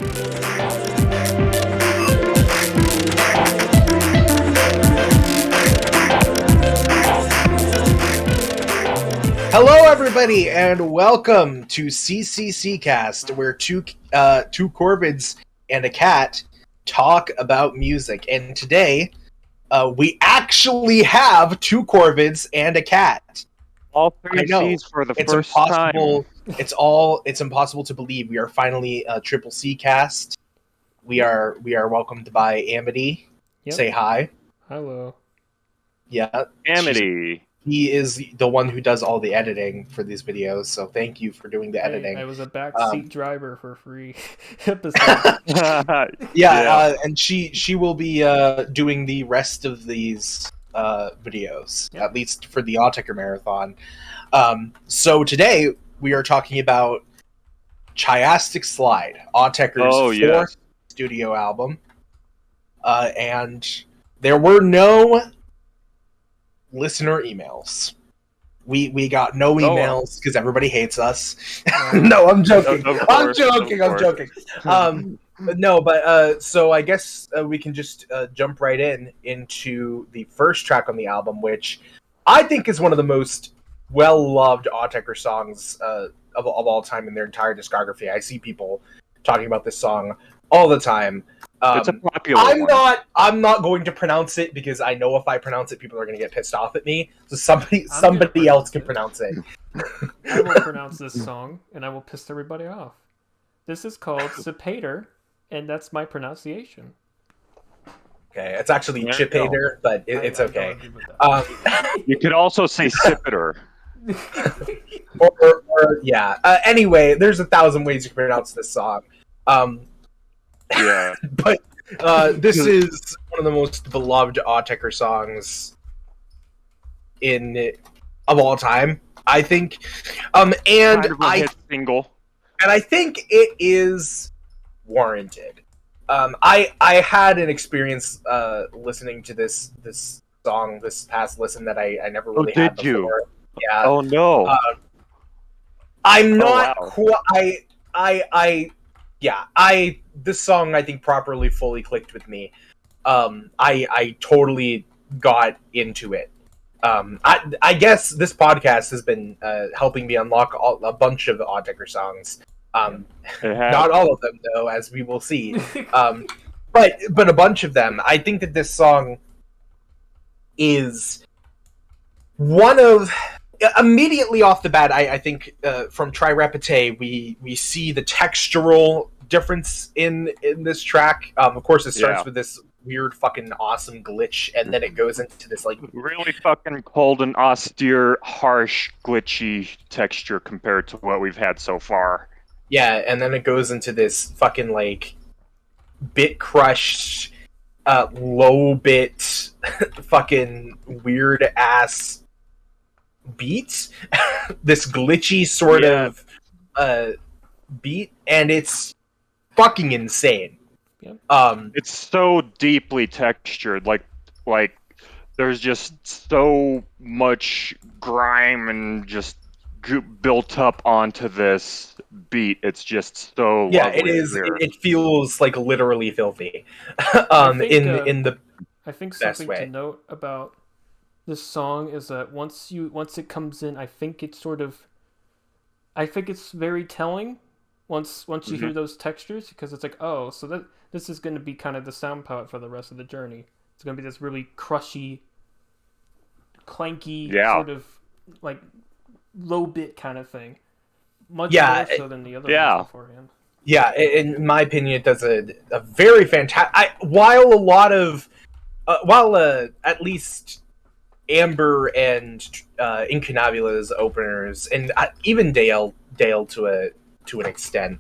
Hello, everybody, and welcome to CCCcast, where two corvids and a cat talk about music. And today, we actually have two corvids and a cat. All three C's for the it's first impossible. time. It's impossible to believe we are finally a triple C cast. We are welcomed by Amity. Yep. Say hi. Hello. Yeah, Amity. He is the one who does all the editing for these videos, so thank you for doing the editing. I was a backseat driver for free episode. And she will be doing the rest of these videos, at least for the Autechre marathon. So today we are talking about Chiastic Slide, Autechre's fourth studio album, and there were no listener emails. We got no emails because everybody hates us. No, I'm joking. I'm joking. So I guess we can just jump right into the first track on the album, which I think is one of the most well-loved Autechre songs of all time in their entire discography. I see people talking about this song all the time. It's a popular one. I'm not going to pronounce it because I know if I pronounce it, people are going to get pissed off at me. So somebody else can pronounce it. I will pronounce this song, and I will piss everybody off. This is called Cipater, and that's my pronunciation. Okay, it's actually Cipater, but it's okay. You could also say Cipater. Anyway, there's 1,000 ways you can pronounce this song. Yeah, but this is one of the most beloved Autechre songs of all time, I think. And hit single, and I think it is warranted. I had an experience listening to this song, this past listen that I never really had before. You? Yeah. Oh no. I'm not this song I think properly fully clicked with me. I totally got into it. I guess this podcast has been helping me unlock a bunch of Autechre songs. Not all of them though, as we will see. But a bunch of them. I think that this song is one of immediately off the bat. I think from Try Repete we see the textural difference in this track. Of course, it starts with this weird fucking awesome glitch, and then it goes into this like really fucking cold and austere, harsh, glitchy texture compared to what we've had so far. Yeah, and then it goes into this fucking like bit crushed, low bit, fucking weird ass beat. This glitchy sort of beat, and it's fucking insane. Yep. It's so deeply textured, like there's just so much grime and just built up onto this beat. It's just so lovely. It is. It feels like literally filthy. I think best something way to note about this song is that once it comes in, I think it's very telling. Once you hear those textures, because it's like, oh, so this is going to be kind of the sound palette for the rest of the journey. It's going to be this really crushy, clanky, sort of like low bit kind of thing. Much more so than the other ones beforehand. Yeah, in my opinion, it does a very fantastic. While at least Amber and Incunabula's openers, and even Dale to an extent,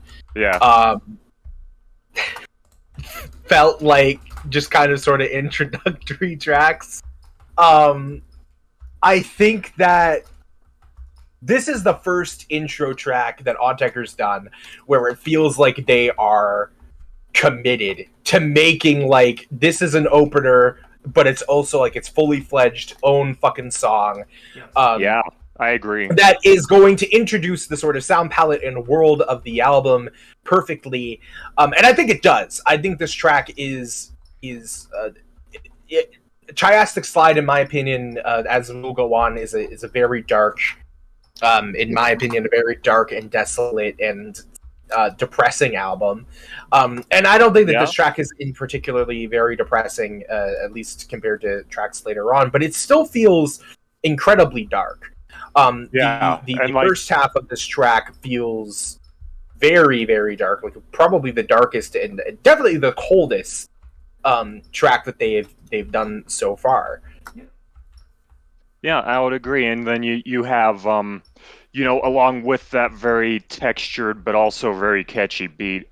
felt like just kind of sort of introductory tracks. I think that this is the first intro track that Autechre's done where it feels like they are committed to making like this is an opener, but it's also like it's fully fledged own fucking song. I agree. that is going to introduce the sort of sound palette and world of the album perfectly, and I think it does. I think this track is Chiastic Slide, in my opinion, as we'll go on, is a very dark, in my opinion, a very dark and desolate and depressing album. And I don't think that this track is in particularly very depressing, at least compared to tracks later on, but it still feels incredibly dark. The first half of this track feels very, very dark, like probably the darkest and definitely the coldest track that they've done so far. Yeah, I would agree. And then you have along with that very textured but also very catchy beat,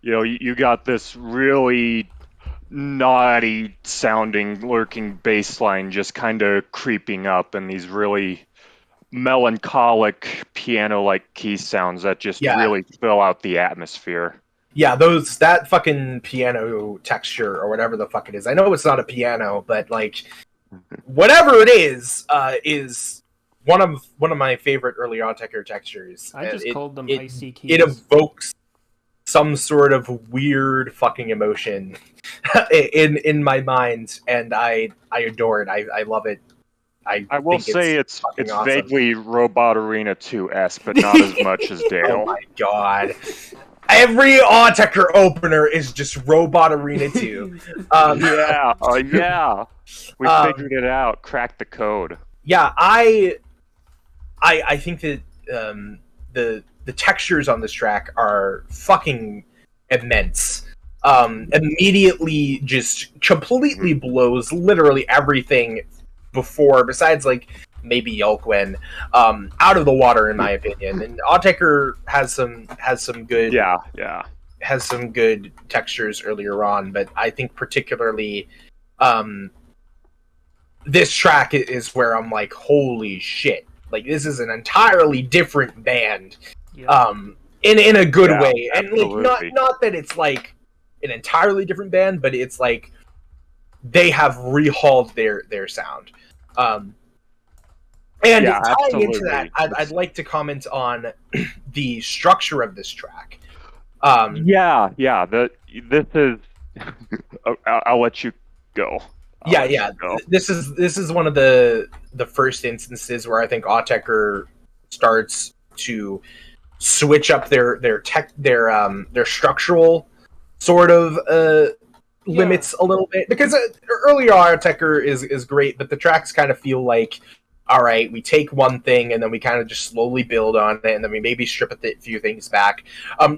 you got this really naughty sounding lurking bass line just kind of creeping up, and these really melancholic piano-like key sounds that just really fill out the atmosphere. Yeah, that fucking piano texture or whatever the fuck it is. I know it's not a piano, but like whatever it is one of my favorite early Autechre textures. I just called them icy keys. It evokes some sort of weird fucking emotion in my mind, and I adore it. I love it. I will say it's awesome. Vaguely Robot Arena 2-esque, but not as much as Dale. Oh my god. Every Autechre opener is just Robot Arena 2. Yeah. We figured it out. Cracked the code. Yeah, I think that the textures on this track are fucking immense. Immediately just completely blows literally everything before, besides like maybe Yolkwen, out of the water, in my opinion. And Autechre has some good has some good textures earlier on, but I think particularly this track is where I'm like, holy shit, like this is an entirely different band, in a good way. Absolutely. And like not that it's like an entirely different band, but it's like they have rehauled their sound. And tying into that, I'd like to comment on the structure of this track. This is. I'll let you go. This is one of the first instances where I think Autechre starts to switch up their structural sort of limits a little bit, because earlier Autechre is great, but the tracks kind of feel like, all right, we take one thing and then we kind of just slowly build on it, and then we maybe strip a few things back.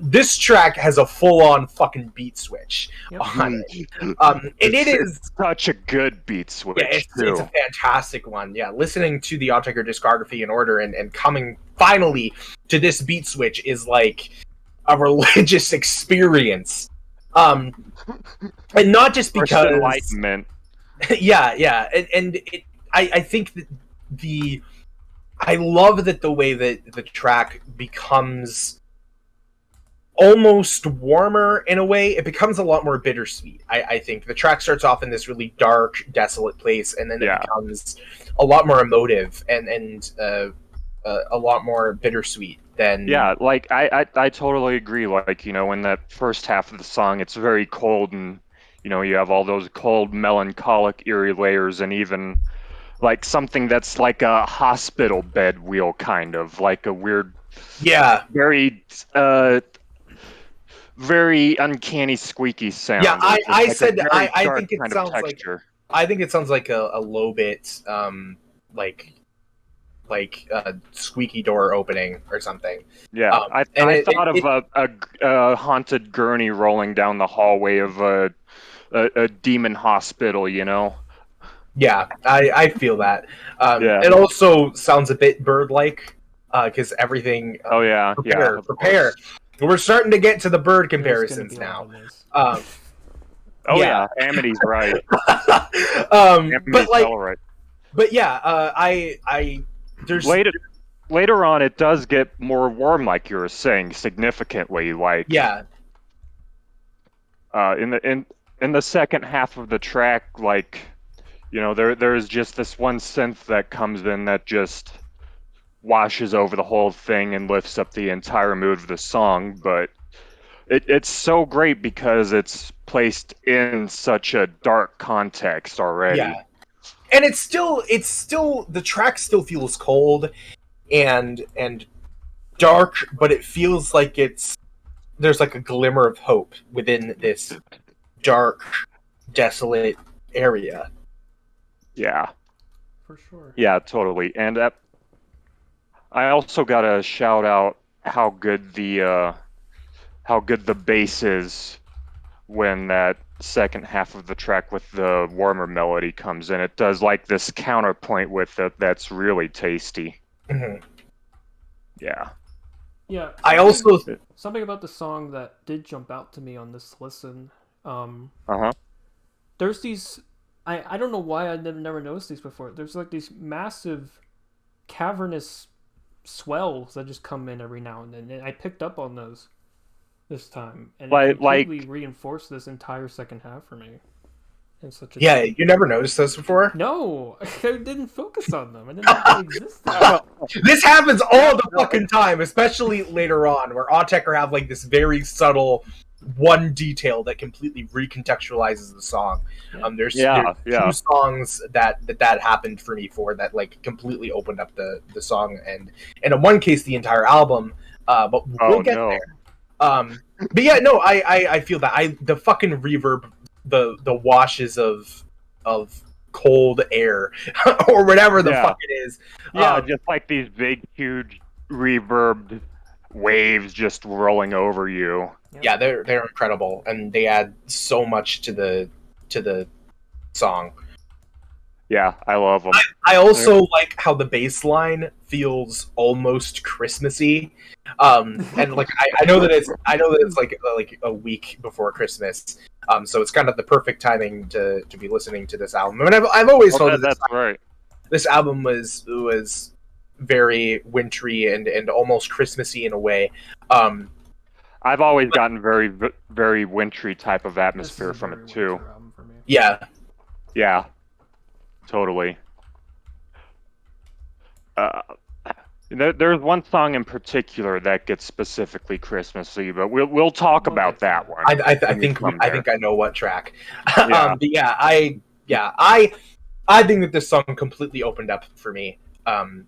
This track has a full-on fucking beat switch on it. And it is such a good beat switch. Yeah, it's a fantastic one. Yeah, listening to the Autechre discography in order and coming finally to this beat switch is like a religious experience. And not just because enlightenment. I think that I love that the way that the track becomes almost warmer in a way. It becomes a lot more bittersweet. I think the track starts off in this really dark, desolate place, and then it becomes a lot more emotive and a lot more bittersweet than. Yeah, like I totally agree. Like, in that first half of the song, it's very cold, and you have all those cold, melancholic, eerie layers, and even like something that's like a hospital bed wheel, kind of like a weird, very very uncanny squeaky sound. Yeah, I think it sounds like a low bit, like a squeaky door opening or something. Yeah, I thought of a haunted gurney rolling down the hallway of a demon hospital, Yeah, I feel that. It also sounds a bit bird-like, because everything. Prepare. We're starting to get to the bird comparisons now. Amity's right. But like, right. But yeah, I there's later on it does get more warm, like you were saying, significantly. Like in the second half of the track, like there's just this one synth that comes in that just washes over the whole thing and lifts up the entire mood of the song, but it's so great because it's placed in such a dark context already. Yeah. And it's still the track still feels cold and dark, but it feels like there's like a glimmer of hope within this dark, desolate area. For sure. Yeah, totally. And I also gotta shout out how good the bass is when that second half of the track with the warmer melody comes in. It does like this counterpoint with it that's really tasty. Mm-hmm. Yeah. Yeah. I also something about the song that did jump out to me on this listen. Uh-huh. There's these. I don't know why I never noticed these before. There's like these massive cavernous swells that just come in every now and then, and I picked up on those this time, and it completely reinforced this entire second half for me. Yeah, you never noticed those before? No, I didn't focus on them. I didn't know they existed. This happens all the fucking time, especially later on, where Autechre have like this very subtle one detail that completely recontextualizes the song. There's two songs that happened for me for that like completely opened up the song, and in one case the entire album. But we'll get there. But yeah, no, I feel that the fucking reverb, the washes of cold air or whatever the fuck it is. Yeah, just like these big, huge reverbed waves just rolling over you. Yeah, they're incredible, and they add so much to the song. Yeah, I love them. I also like how the bass line feels almost Christmassy, and like I know that it's like a week before Christmas, so it's kind of the perfect timing to be listening to this album. I mean, I've always felt that's right. This album was very wintry and almost Christmassy in a way. I've always gotten very, very wintry type of atmosphere from it too. Yeah. Yeah. Totally. There's one song in particular that gets specifically Christmassy, but we'll talk about that one. I think I know what track. Yeah. But I think that this song completely opened up for me.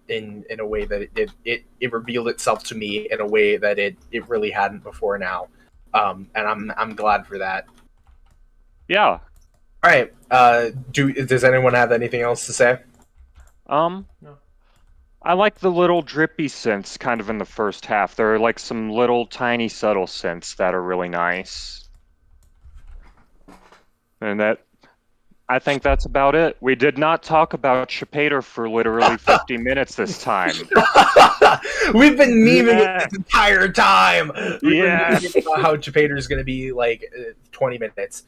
In a way that it revealed itself to me in a way that it really hadn't before now, and I'm glad for that. Yeah. All right. Does anyone have anything else to say? No. I like the little drippy synths kind of in the first half. There are like some little tiny subtle synths that are really nice, and I think that's about it. We did not talk about Cipater for literally 50 minutes this time. We've been memeing it this entire time. We've been memeing about how Cipater is going to be like 20 minutes.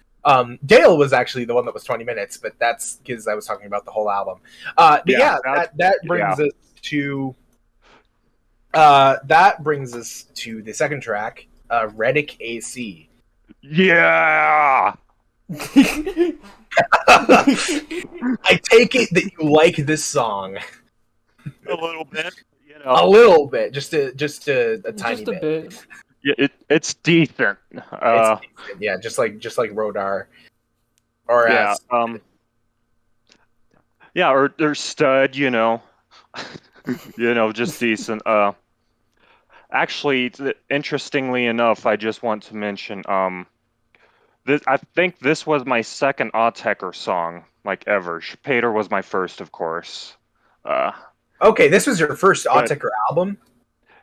Dale was actually the one that was 20 minutes, but that's because I was talking about the whole album. That brings us to the second track, Rettic AC. Yeah. I take it that you like this song. A little bit, A little bit, just a tiny bit. Yeah, it's decent. It's decent. Yeah, just like Rodar. Or or stud, just decent. Actually, interestingly enough, I just want to mention I think this was my second Autechre song, like ever. Cipater was my first, of course. Okay, this was your first Autechre album?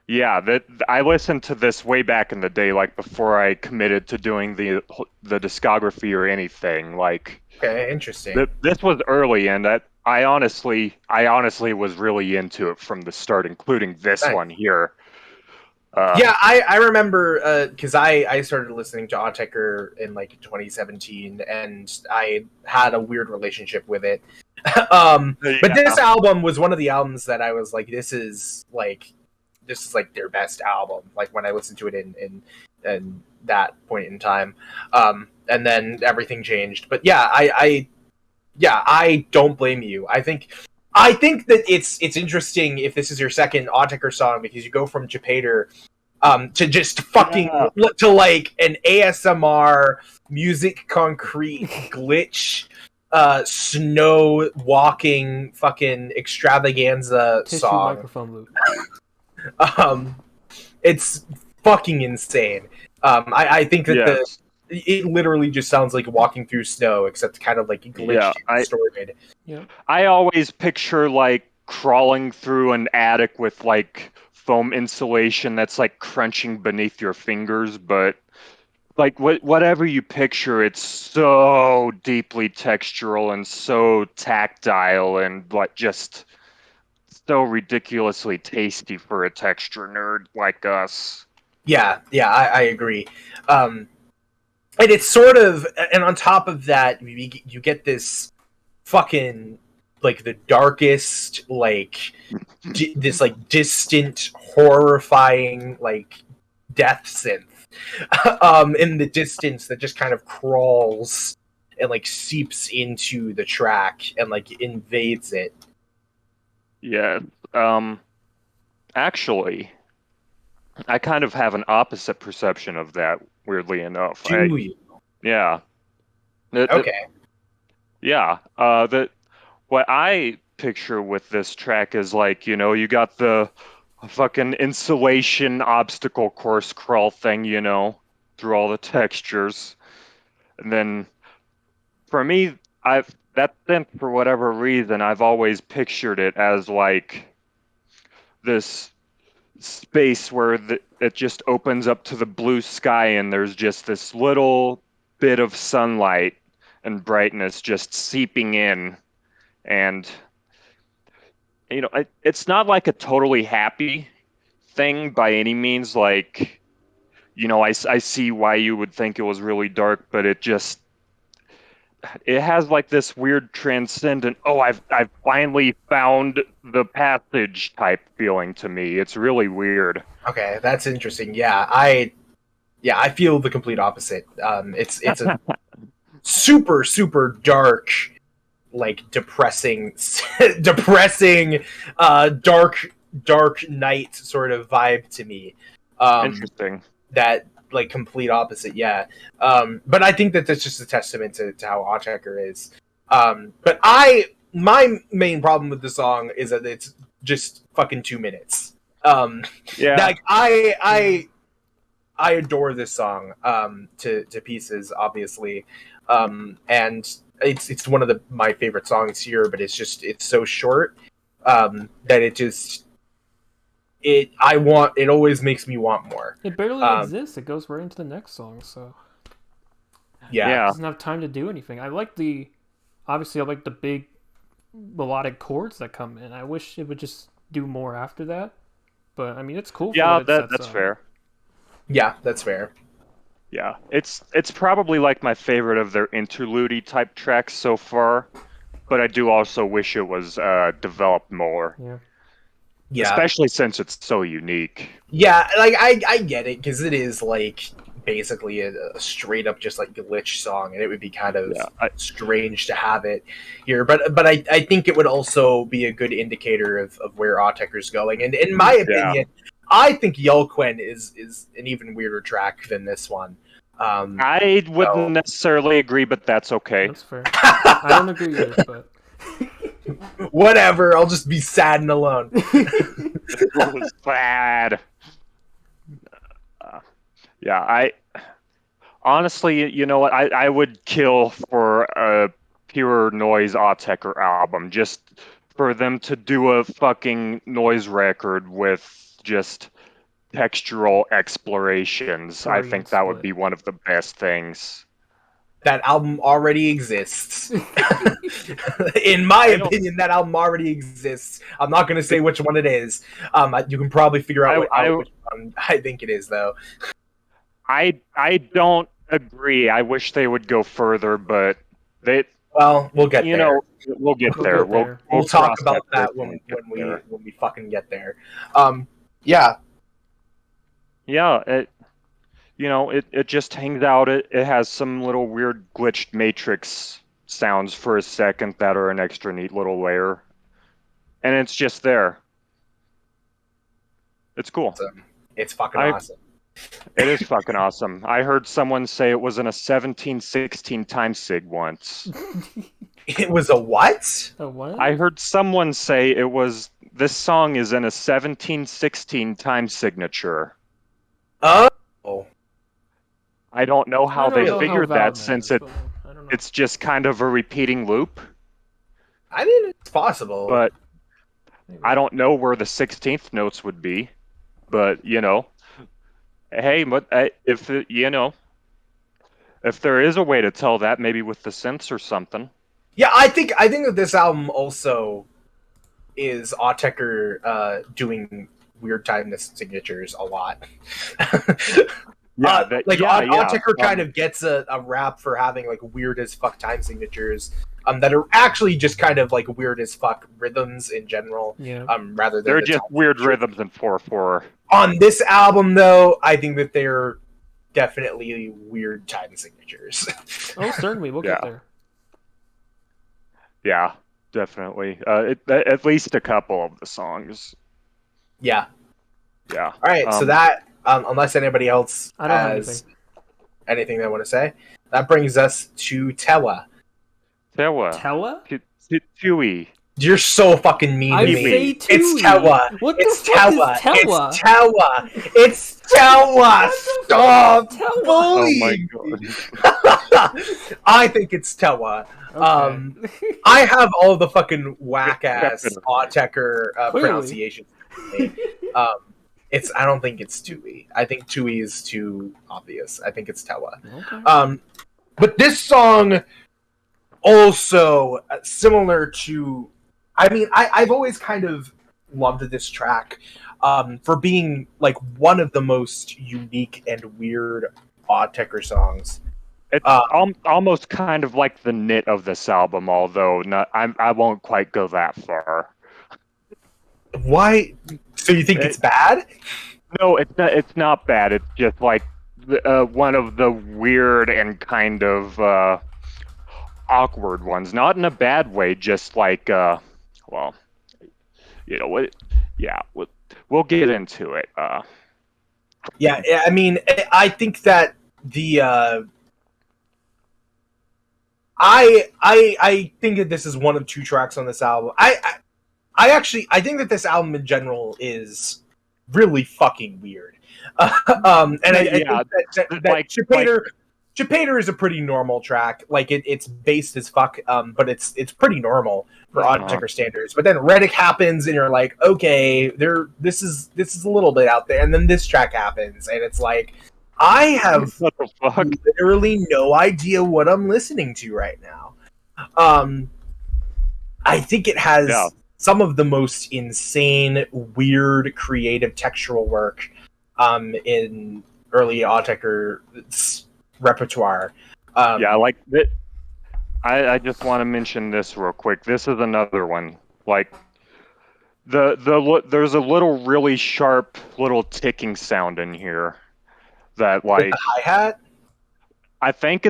Yeah, I listened to this way back in the day, like before I committed to doing the discography or anything. Like, okay, interesting. This was early, and I honestly was really into it from the start, including this one here. I remember because I started listening to Autechre in like 2017, and I had a weird relationship with it. But this album was one of the albums that I was like, this is like their best album. Like when I listened to it in that point in time, and then everything changed. But yeah, Yeah, I don't blame you. I think that it's interesting if this is your second Autechre song because you go from Cipater to just fucking to like an ASMR music concrete glitch snow walking fucking extravaganza Tissue song. microphone loop. It's fucking insane. I think that Yes. it literally just sounds like walking through snow, except kind of like glitched and distorted. Yeah. I always picture like crawling through an attic with like foam insulation that's like crunching beneath your fingers, but like whatever you picture, it's so deeply textural and so tactile and like just so ridiculously tasty for a texture nerd like us. Yeah, I agree. And it's sort of, and on top of that, you get this fucking like the darkest, like this like distant, horrifying like death synth in the distance that just kind of crawls and like seeps into the track and like invades it. Yeah. Actually, I kind of have an opposite perception of that, weirdly enough. Do you? Yeah. Okay. Yeah. What I picture with this track is like, you got the fucking insulation obstacle course crawl thing, through all the textures. And then for me, for whatever reason, I've always pictured it as like this space where it just opens up to the blue sky and there's just this little bit of sunlight and brightness just seeping in. And, it's not like a totally happy thing by any means. Like, I see why you would think it was really dark, but it has like this weird transcendent, I've finally found the passage type feeling to me. It's really weird. Okay, that's interesting. I feel the complete opposite. It's a super super dark, like depressing dark night sort of vibe to me. Interesting. That like complete opposite, yeah. But I think that that's just a testament to how Autechre is. But my main problem with the song is that it's just fucking 2 minutes. Yeah. Like I adore this song to pieces, obviously, and it's one of my favorite songs here. But it's so short that it always makes me want more. It barely exists. It goes right into the next song, so yeah. It doesn't have time to do anything. I like the big melodic chords that come in. I wish it would just do more after that. But I mean, it's cool. Yeah, that's fair. Yeah, that's fair. Yeah, it's probably like my favorite of their interlude type tracks so far, but I do also wish it was developed more. Yeah. Yeah. Especially since it's so unique. Yeah, like I get it because it is like basically a straight up just like glitch song, and it would be kind of strange to have it here. But I think it would also be a good indicator of where Autechre's going. And in my opinion, I think Yelquen is an even weirder track than this one. I wouldn't necessarily agree, but that's okay. That's fair. I don't agree with it, but whatever. I'll just be sad and alone. It was sad. Yeah, I honestly, you know what? I would kill for a pure noise Autechre album, just for them to do a fucking noise record with just textural explorations. I think that would be one of the best things. That album already exists. In my opinion, that album already exists. I'm not going to say which one it is. You can probably figure out which one I think it is, though. I don't agree. I wish they would go further, but well, we'll get there. We'll get there. We'll talk about that when we fucking get there. Yeah. Yeah, it just hangs out. It has some little weird glitched matrix sounds for a second that are an extra neat little layer. And it's just there. It's cool. It's fucking awesome. It is fucking awesome. I heard someone say it was in a 1716 time sig once. It was a what? A what? I heard someone say this song is in a 1716 time signature. Oh. I don't know how they figured that valid since is, but I don't know. it's just kind of a repeating loop. I mean, it's possible. But Maybe. I don't know where the 16th notes would be. But, hey, if there is a way to tell that, maybe with the synths or something. Yeah, I think that this album also is Autechre doing weird time signatures a lot. Autechre kind of gets a rap for having like weird as fuck time signatures that are actually just kind of like weird as fuck rhythms in general. Yeah. Rather than they're just weird rhythms in 4/4. On this album, though, I think that they're definitely weird time signatures. Oh, certainly, we'll get there. Yeah, definitely. At least a couple of the songs. Yeah. Yeah. All right, so that, unless anybody else has anything they want to say, that brings us to Tewe. Tewe? Tewe. You're so fucking mean to me. Say Tewe. It's Tewe. What it's the fuck Tewe. is Tewe? It's Tewe. It's Tewe. Stop bullying. Oh my god. I think it's Tewe. Okay. I have all the fucking whack ass Autechre pronunciations. I don't think it's Tewe. I think Tewe is too obvious. I think it's Tewe. Okay. But this song also similar to. I mean, I've always kind of loved this track for being like one of the most unique and weird Autechre songs. It's almost kind of like the knit of this album, although I won't quite go that far. Why? So you think it's bad? No, it's not bad. It's just like one of the weird and kind of awkward ones. Not in a bad way, just like well, what? Yeah, we'll get into it. Yeah, I mean, I think that the I think that this is one of two tracks on this album. I think that this album in general is really fucking weird. And I think that Cipater is a pretty normal track. Like it's based as fuck, but it's pretty normal for Autechre standards. But then Rettic happens, and you're like, okay, this is a little bit out there. And then this track happens, and it's like, I have literally no idea what I'm listening to right now. I think it has some of the most insane, weird, creative textural work in early Autechre repertoire. Like that. I just want to mention this real quick. This is another one. Like there's a little really sharp little ticking sound in here that like with the hi-hat. I think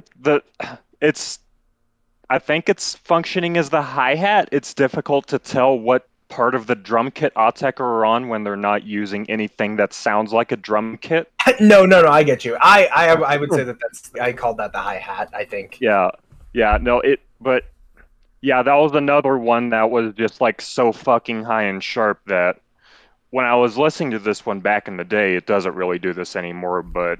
it's functioning as the hi-hat. It's difficult to tell what part of the drum kit Autechre are on when they're not using anything that sounds like a drum kit. No, I get you. I would say I called that the hi-hat, I think. That was another one that was just like so fucking high and sharp that when I was listening to this one back in the day, it doesn't really do this anymore, but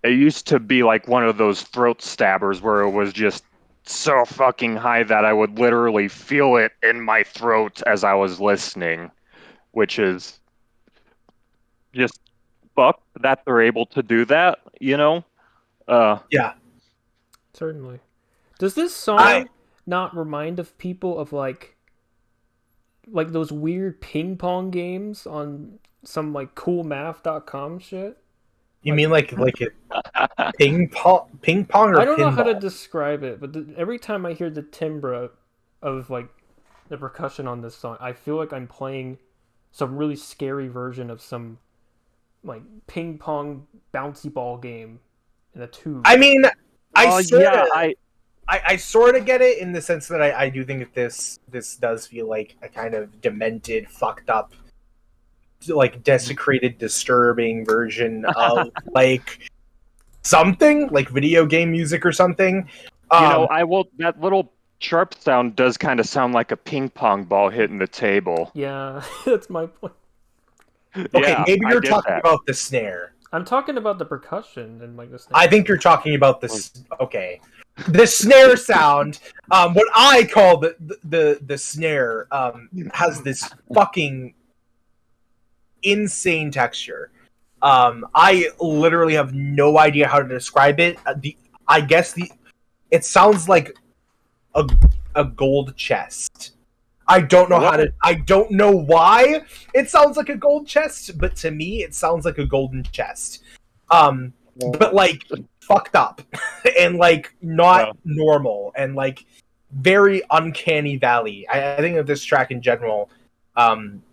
it used to be like one of those throat stabbers where it was just so fucking high that I would literally feel it in my throat as I was listening, which is just fucked that they're able to do that, Yeah. Certainly. Does this song not remind of people of like those weird ping pong games on some like coolmath.com shit? You mean like it ping pong or I don't know how to pinball? describe it, but every time I hear the timbre of like the percussion on this song, I feel like I'm playing some really scary version of some like ping pong bouncy ball game in a tube. I mean, I sort of get it in the sense that I do think that this does feel like a kind of demented, fucked up, like desecrated, disturbing version of like something like video game music or something. That little sharp sound does kind of sound like a ping pong ball hitting the table. Yeah, that's my point. Okay, Yeah, maybe I you're get talking that. about the snare. I'm talking about the percussion and like the snare. I think you're talking about this. Okay, the snare sound. What I call the snare has this fucking insane texture. I literally have no idea how to describe it. It sounds like a gold chest. I don't know I don't know why it sounds like a gold chest, but to me it sounds like a golden chest. But like fucked up and like not normal and like very uncanny valley. I think of this track in general,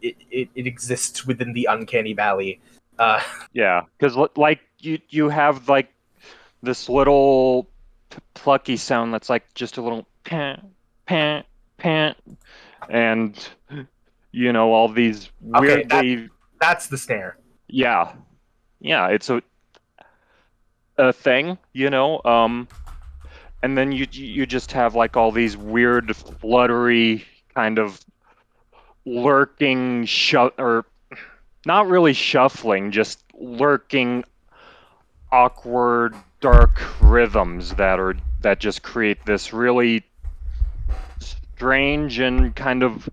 it exists within the uncanny valley. Yeah, because like you have like this little plucky sound that's like just a little pant, pant, pant, and all these weirdly. That's the snare. Yeah, it's a thing, and then you just have like all these weird fluttery kind of lurking or not really shuffling, just lurking awkward dark rhythms that just create this really strange and kind of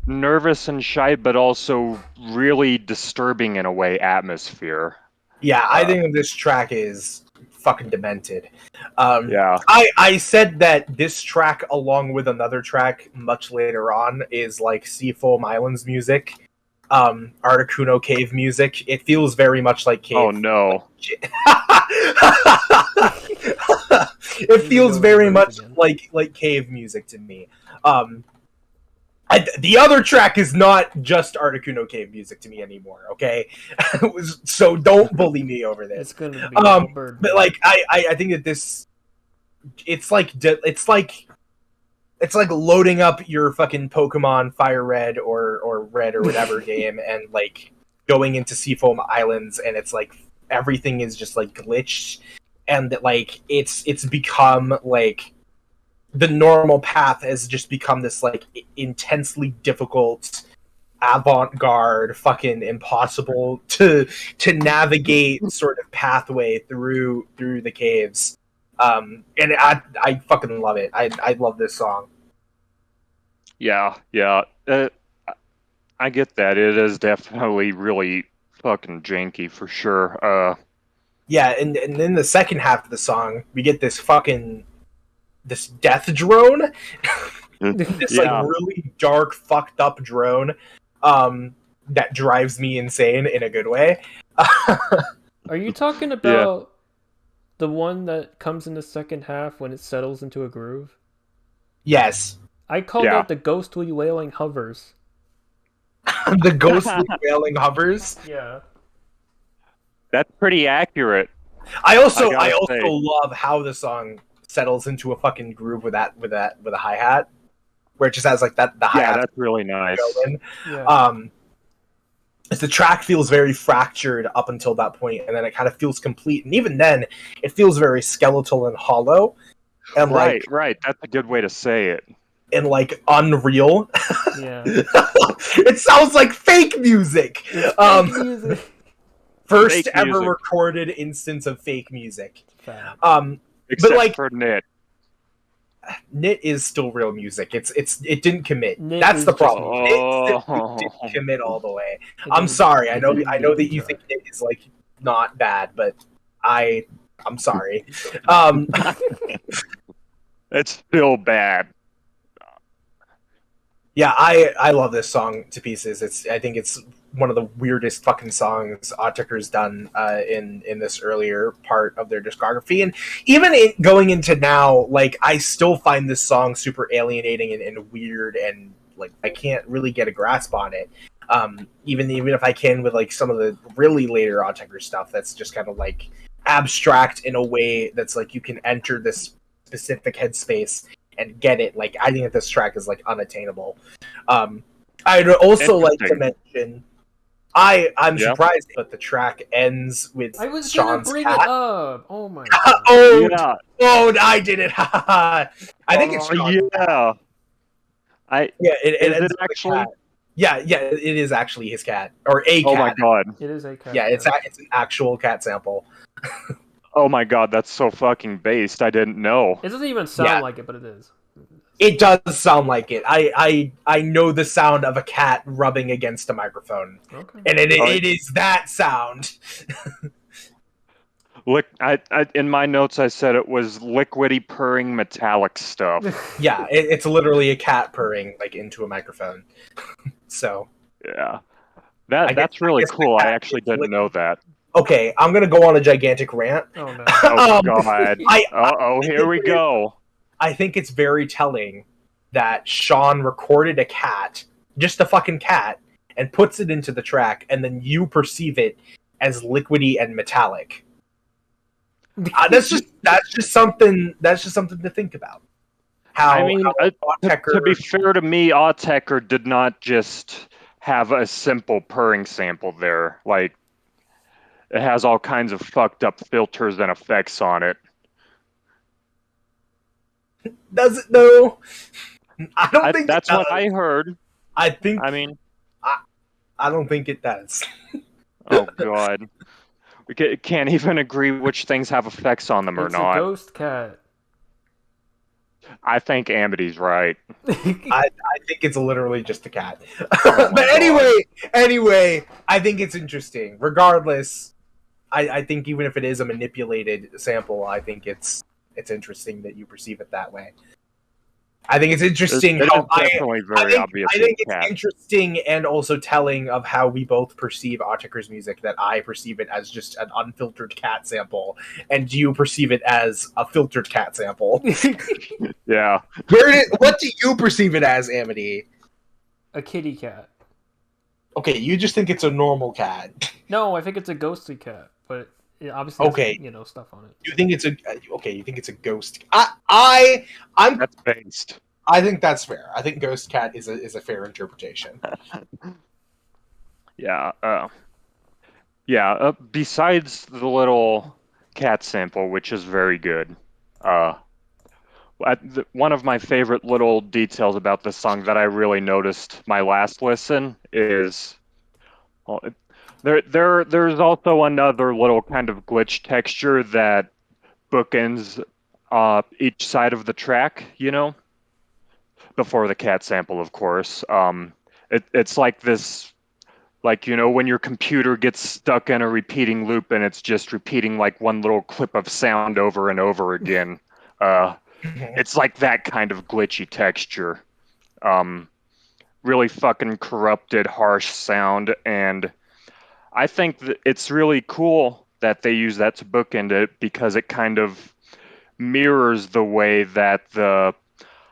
nervous and shy but also really disturbing in a way atmosphere. Yeah, I think this track is fucking demented. Yeah. I said that this track, along with another track much later on, is like Seafoam Islands music, Articuno Cave music. It feels very much like cave. Oh no. It feels very much like cave music to me. The other track is not just Articuno Cave music to me anymore, okay? So don't bully me over this. It's gonna be bird. But like I think that this it's like loading up your fucking Pokemon Fire Red or Red or whatever game and like going into Seafoam Islands and it's like everything is just like glitched and that like it's become like the normal path has just become this like intensely difficult avant-garde fucking impossible to navigate sort of pathway through the caves. And I fucking love it. I love this song. Yeah. I get that. It is definitely really fucking janky for sure. Yeah, and in the second half of the song, we get this death drone. This like really dark, fucked up drone that drives me insane in a good way. Are you talking about the one that comes in the second half when it settles into a groove? Yes. I call that the ghostly wailing hovers. The ghostly wailing hovers? Yeah. That's pretty accurate. I also love how the song settles into a fucking groove with a hi-hat where it just has like the hi-hat. Yeah, that's really nice. The track feels very fractured up until that point, and then it kind of feels complete, and even then it feels very skeletal and hollow and right, that's a good way to say it. And like unreal. Yeah. It sounds like fake music. First fake ever music. recorded instance of fake music. Except but like for Knit. Knit is still real music. It didn't commit. Knit That's the is problem. just- It didn't commit all the way. I'm sorry. I know that you think Knit is like not bad, but I'm sorry. It's still bad. Yeah, I love this song to pieces. I think it's one of the weirdest fucking songs Autechre's done in this earlier part of their discography, and even going into now, like I still find this song super alienating and weird, and like I can't really get a grasp on it. Even if I can with like some of the really later Autechre stuff, that's just kind of like abstract in a way that's like you can enter this specific headspace and get it. Like, I think that this track is like unattainable. I'd also like to mention, I'm Yeah. surprised, but the track ends with I was Sean's gonna bring cat. it up. Oh my god. Oh, Yeah. oh, I did it. I think it's Sean's cat. Yeah. Yeah, it Is ends it with a actually? cat. Yeah, it is actually his cat or a cat. Oh my god. It is a cat. Yeah, it's an actual cat sample. Oh my god, that's so fucking based. I didn't know. It doesn't even sound Yeah. like it, but it is. It does sound like it. I know the sound of a cat rubbing against a microphone, Okay. and it is that sound. Look, I in my notes I said it was liquidy purring metallic stuff. Yeah, it's literally a cat purring like into a microphone. So Yeah. I That's guess- really I guess the cool. I cat actually is didn't know that. okay, I'm gonna go on a gigantic rant. Oh no. Oh Um, god. Here we go. I think it's very telling that Sean recorded a cat, just a fucking cat, and puts it into the track, and then you perceive it as liquidy and metallic. That's just something to think about. I mean, Autechre, to be fair to me, Autechre did not just have a simple purring sample there. Like, it has all kinds of fucked up filters and effects on it. does it though? I don't think That's it does. what I heard. I think I mean, I don't think it does. oh god. We can't even agree which things have effects on them or It's a not. ghost cat. I think Amity's right. I think it's literally just a cat. Oh my But anyway, I think it's interesting. Regardless, I think even if it is a manipulated sample, I think it's interesting that you perceive it that way. I think it's interesting It how is definitely very obvious. I think it's cat. interesting and also telling of how we both perceive Autechre's music. That I perceive it as just an unfiltered cat sample, and you perceive it as a filtered cat sample. Yeah. What do you perceive it as, Amity? A kitty cat. Okay, you just think it's a normal cat. No, I think it's a ghostly cat, but it obviously Okay. has, stuff on it. You think it's you think it's a ghost. I'm That's based. I think that's fair. I think ghost cat is a fair interpretation. Yeah. Besides the little cat sample, which is very good, one of my favorite little details about this song that I really noticed my last listen is, well, there's also another little kind of glitch texture that bookends each side of the track, before the cat sample, of course. It's like this, like, when your computer gets stuck in a repeating loop and it's just repeating like one little clip of sound over and over again. It's like that kind of glitchy texture. Really fucking corrupted, harsh sound, and I think that it's really cool that they use that to bookend it because it kind of mirrors the way that the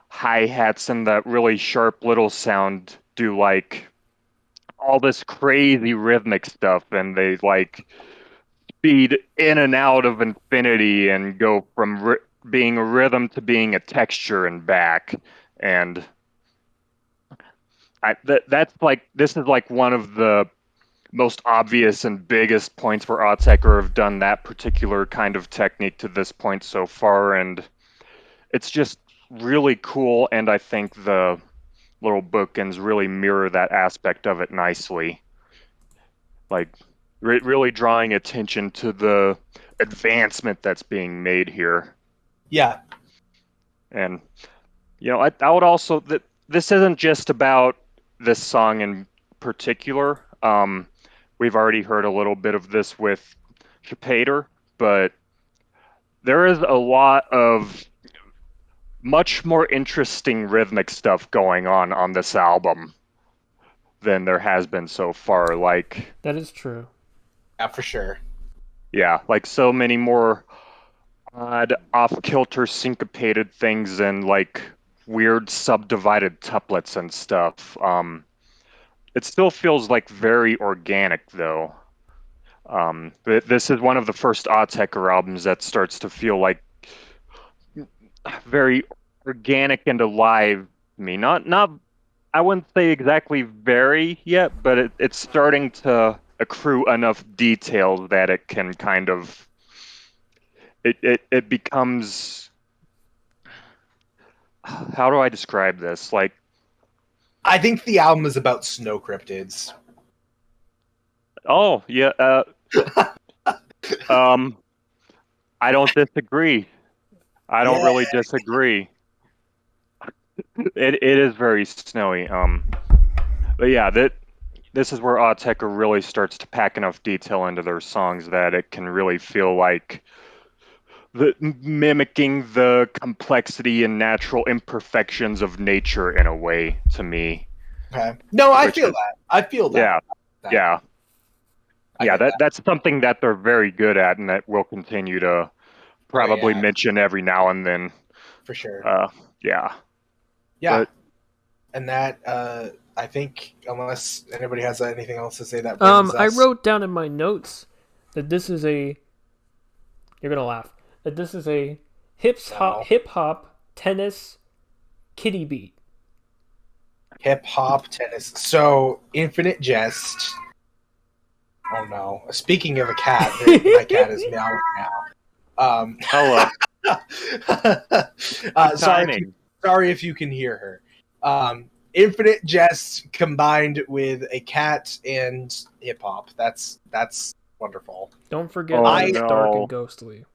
hi-hats and that really sharp little sound do like all this crazy rhythmic stuff, and they like speed in and out of infinity and go from being a rhythm to being a texture and back. And this is like one of the most obvious and biggest points where Autechre have done that particular kind of technique to this point so far, and it's just really cool, and I think the little bookends really mirror that aspect of it nicely. Like, really drawing attention to the advancement that's being made here. Yeah. And, I would also, this isn't just about this song in particular. We've already heard a little bit of this with Cipater, but there is a lot of much more interesting rhythmic stuff going on this album than there has been so far. Like, That is true. Yeah, for sure. yeah, like so many more odd, off-kilter, syncopated things and like weird subdivided tuplets and stuff. It still feels like very organic, though. This is one of the first Autechre albums that starts to feel like very organic and alive to me. Not I wouldn't say exactly very yet, but it's starting to accrue enough detail that it can kind of it becomes, how do I describe this? Like, I think the album is about snow cryptids. oh yeah, I don't disagree. I don't really disagree. It is very snowy. But yeah, this is where Autechre really starts to pack enough detail into their songs that it can really feel like mimicking the complexity and natural imperfections of nature in a way to me. Okay. No, I feel that. I feel that. Yeah. That's something that they're very good at, and that we'll continue to probably mention every now and then. For sure. Yeah. Yeah. And that, I think, unless anybody has anything else to say, that I wrote down in my notes that this is a. You're gonna laugh. That this is a hip hop tennis kitty beat. Hip hop tennis. So Infinite Jest. Oh no! Speaking of a cat, my cat is meowing now. Hello. Sorry if you can hear her. Infinite Jest combined with a cat and hip hop. That's wonderful. Don't forget it's dark and ghostly.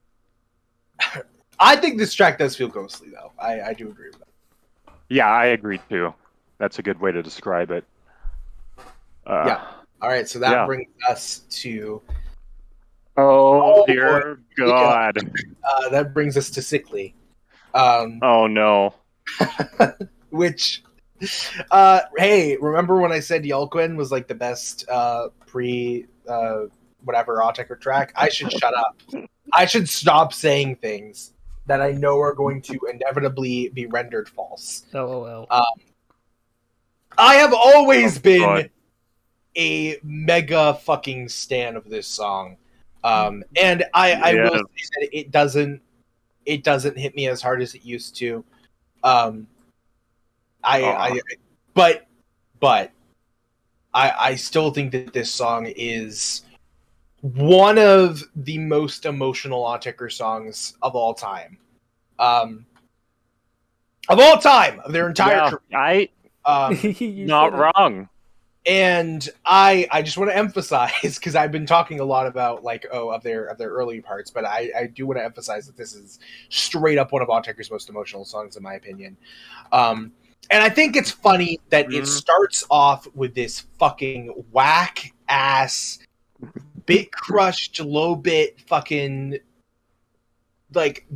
I think this track does feel ghostly, though. I do agree with that. Yeah, I agree too. That's a good way to describe it. Yeah. All right, so that brings us to. Oh dear God! That brings us to Cichli. Oh no! Which, hey, remember when I said Yulquin was like the best whatever Autechre track? I should shut up. I should stop saying things that I know are going to inevitably be rendered false. LOL. I have always been a mega fucking stan of this song, and I will say that it doesn't hit me as hard as it used to. But I still think that this song is one of the most emotional Autechre songs of all time. Of their entire career. Not wrong. And I just want to emphasize, because I've been talking a lot about of their early parts, but I do want to emphasize that this is straight up one of Autechre's most emotional songs, in my opinion. And I think it's funny that it starts off with this fucking whack ass, bit crushed, low bit fucking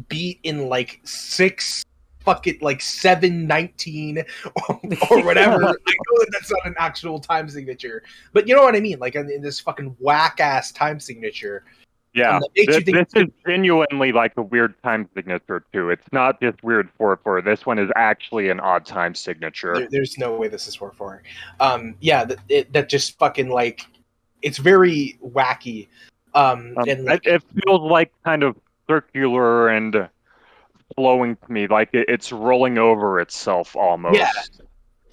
beat in 719 or whatever. I know that that's not an actual time signature, but you know what I mean? In this fucking whack ass time signature. Yeah, this is genuinely a weird time signature too. It's not just weird 4/4. This one is actually an odd time signature. There's no way this is 4/4. That just fucking it's very wacky. It feels kind of circular and flowing to me, it's rolling over itself almost.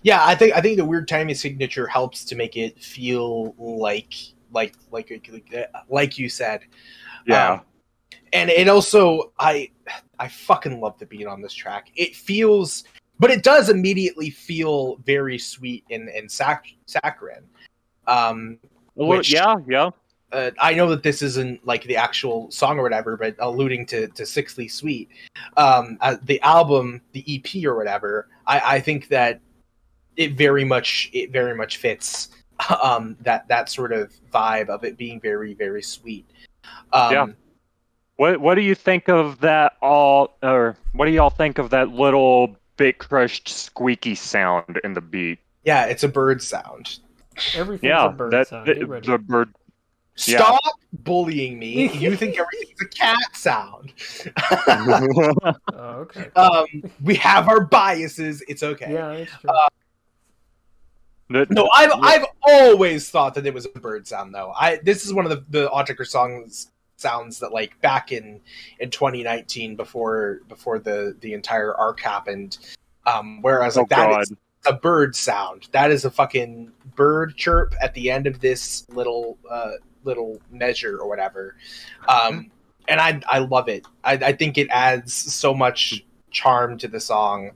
Yeah. I think the weird timing signature helps to make it feel like you said. Yeah. And it also, I fucking love the beat on this track. It feels, but it does immediately feel very sweet and saccharine. Yeah. I know that this isn't the actual song or whatever, but alluding to Cichli Sweet, the album, the EP or whatever, I think that it very much fits that sort of vibe of it being very, very sweet. What do you think of that or what do y'all think of that little bit crushed squeaky sound in the beat? Yeah, it's a bird sound. Everything's a bird sound. The bird. Stop bullying me. You think everything's a cat sound. Okay. We have our biases. It's okay. Yeah, it's true. I've always thought that it was a bird sound, though. This is one of the Autechre songs sounds that like back in 2019 before the entire arc happened. Whereas like that is a bird sound. That is a fucking bird chirp at the end of this little measure or whatever. And I love it. I think it adds so much charm to the song.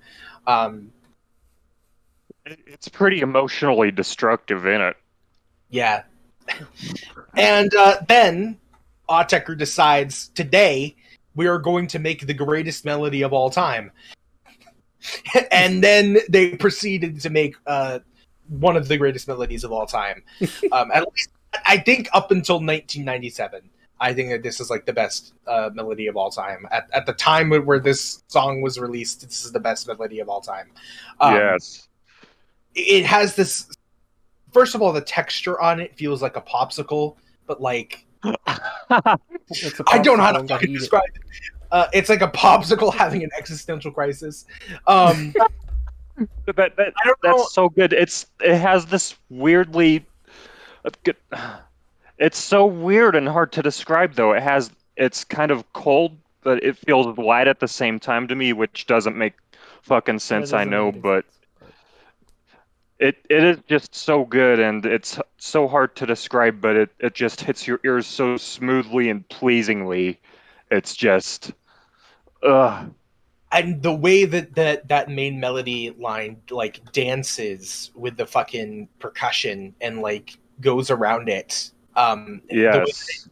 It's pretty emotionally destructive in it. Yeah. And then Autechre decides today we are going to make the greatest melody of all time. And then they proceeded to make one of the greatest melodies of all time. At least, I think up until 1997. I think that this is like the best melody of all time. At the time where this song was released, this is the best melody of all time. Yes. It has this... First of all, the texture on it feels like a popsicle, but like... I don't know how to fucking describe it. It's like a popsicle having an existential crisis. That's so good. It has this weirdly... It's so weird and hard to describe, though. It's kind of cold, but it feels light at the same time to me, which doesn't make fucking sense, I know, but... It is just so good, and it's so hard to describe, but it just hits your ears so smoothly and pleasingly. It's just... And the way that main melody line like dances with the fucking percussion and like goes around it. Yes.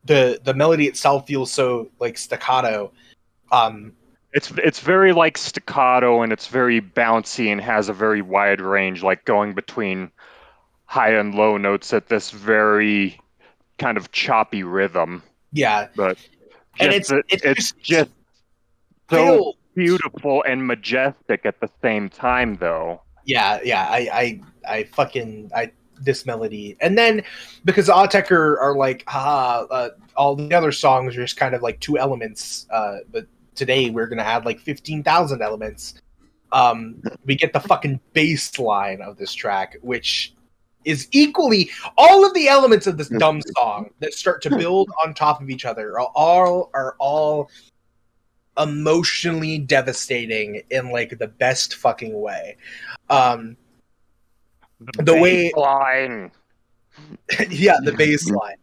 The melody itself feels so like staccato. It's very like staccato, and it's very bouncy and has a very wide range, like going between high and low notes at this very kind of choppy rhythm. Yeah, but and it's just so beautiful and majestic at the same time, though. Yeah. I fucking this melody, and then because Autechre are like, all the other songs are just kind of like two elements, but today we're gonna add like 15,000 elements. We get the fucking bass line of this track, which is equally all of the elements of this dumb song that start to build on top of each other are all emotionally devastating in like the best fucking way. The way line. Yeah, the bass line.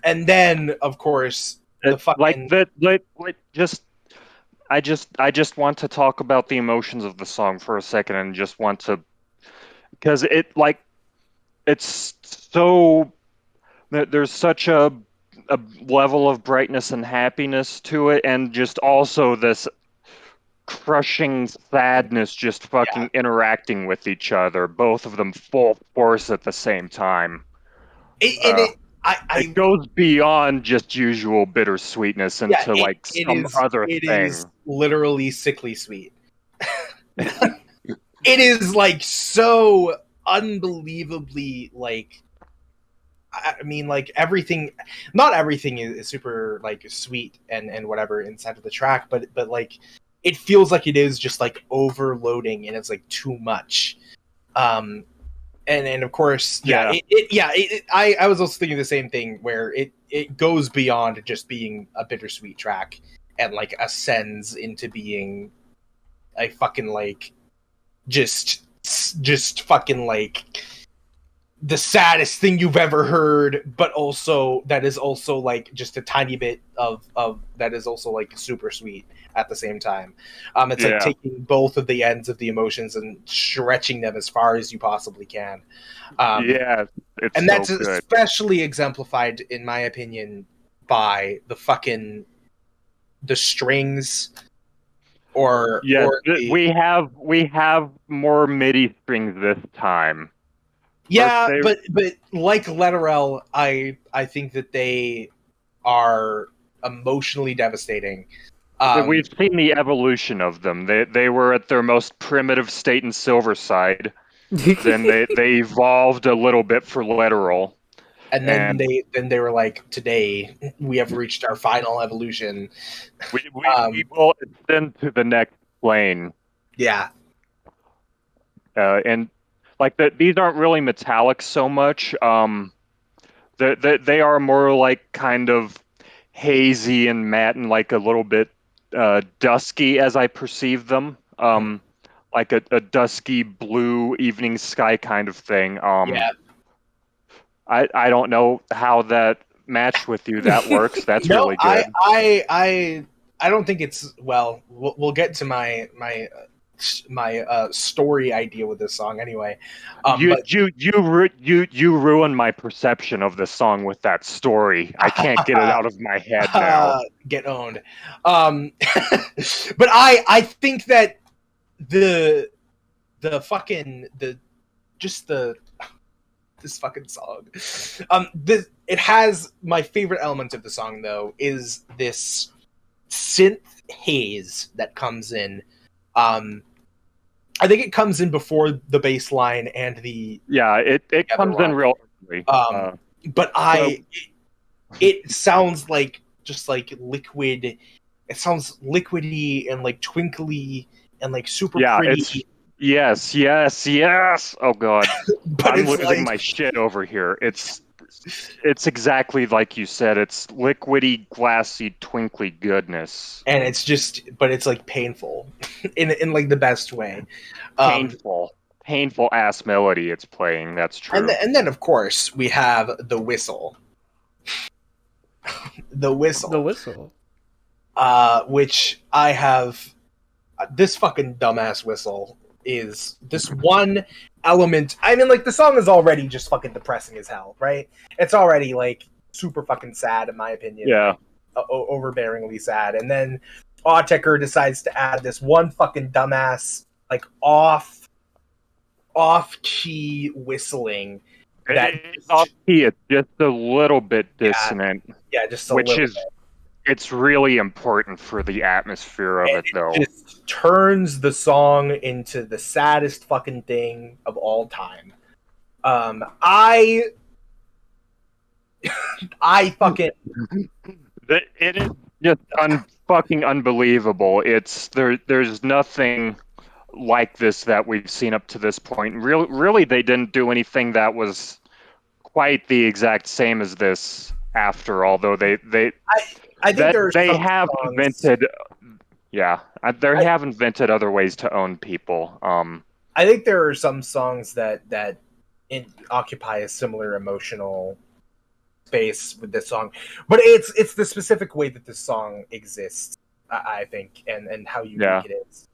And then of course the fucking I just want to talk about the emotions of the song for a second, and just want to, because it's so, there's such a level of brightness and happiness to it, and just also this crushing sadness just fucking interacting with each other, both of them full force at the same time. It goes beyond just usual bittersweetness into some other thing. It is literally sickly sweet. It is like so unbelievably like, I mean, like everything, not everything is super like sweet and whatever inside of the track, but like it feels like it is just like overloading and it's like too much. And of course, I was also thinking the same thing, where it goes beyond just being a bittersweet track and like ascends into being a fucking like just fucking like the saddest thing you've ever heard, but also that is also like just a tiny bit of that is also like super sweet at the same time. It's like taking both of the ends of the emotions and stretching them as far as you possibly can. And that's so good. Especially exemplified, in my opinion, by the strings. We have more MIDI strings this time. Yeah, but like Letterel, I think that they are emotionally devastating. We've seen the evolution of them. They were at their most primitive state in Silverside. Then they evolved a little bit for Letterel. And then they were like, today we have reached our final evolution. We will ascend to the next plane. Yeah. And like these aren't really metallic so much. They are more like kind of hazy and matte and like a little bit dusky as I perceive them. Like a dusky blue evening sky kind of thing. Yeah. I don't know how that matched with you. That works. That's No, really good. I don't think it's well. We'll get to my story idea with this song anyway. But You ruined my perception of the song with that story. I can't get it out of my head now. Get owned. But I think that the fucking this fucking song. It has my favorite element of the song though is this synth haze that comes in. I think it comes in before the bass line and the it comes in real early. But it sounds like just like liquid. It sounds liquidy and like twinkly and like super pretty. Yes. Oh god, But I'm it's losing like, my shit over here. It's exactly like you said. It's liquidy, glassy, twinkly goodness. and it's just, but it's like painful, in like the best way. Painful ass melody it's playing. That's true. And then of course we have the whistle. The whistle. Which I have. This fucking dumbass whistle is this one element. I mean, like, the song is already just fucking depressing as hell, right? It's already like super fucking sad, in my opinion. Yeah. Overbearingly sad. And then Autechre decides to add this one fucking dumbass, like, off key whistling. Off key, it's just a little bit dissonant. Yeah, just a little bit. It's really important for the atmosphere of it, though. It just turns the song into the saddest fucking thing of all time. I fucking... It is just fucking unbelievable. There's nothing like this that we've seen up to this point. Really, they didn't do anything that was quite the exact same as this after, although they have invented other ways to own people. I think there are some songs that occupy a similar emotional space with this song, but it's the specific way that this song exists, I think, and how unique it is.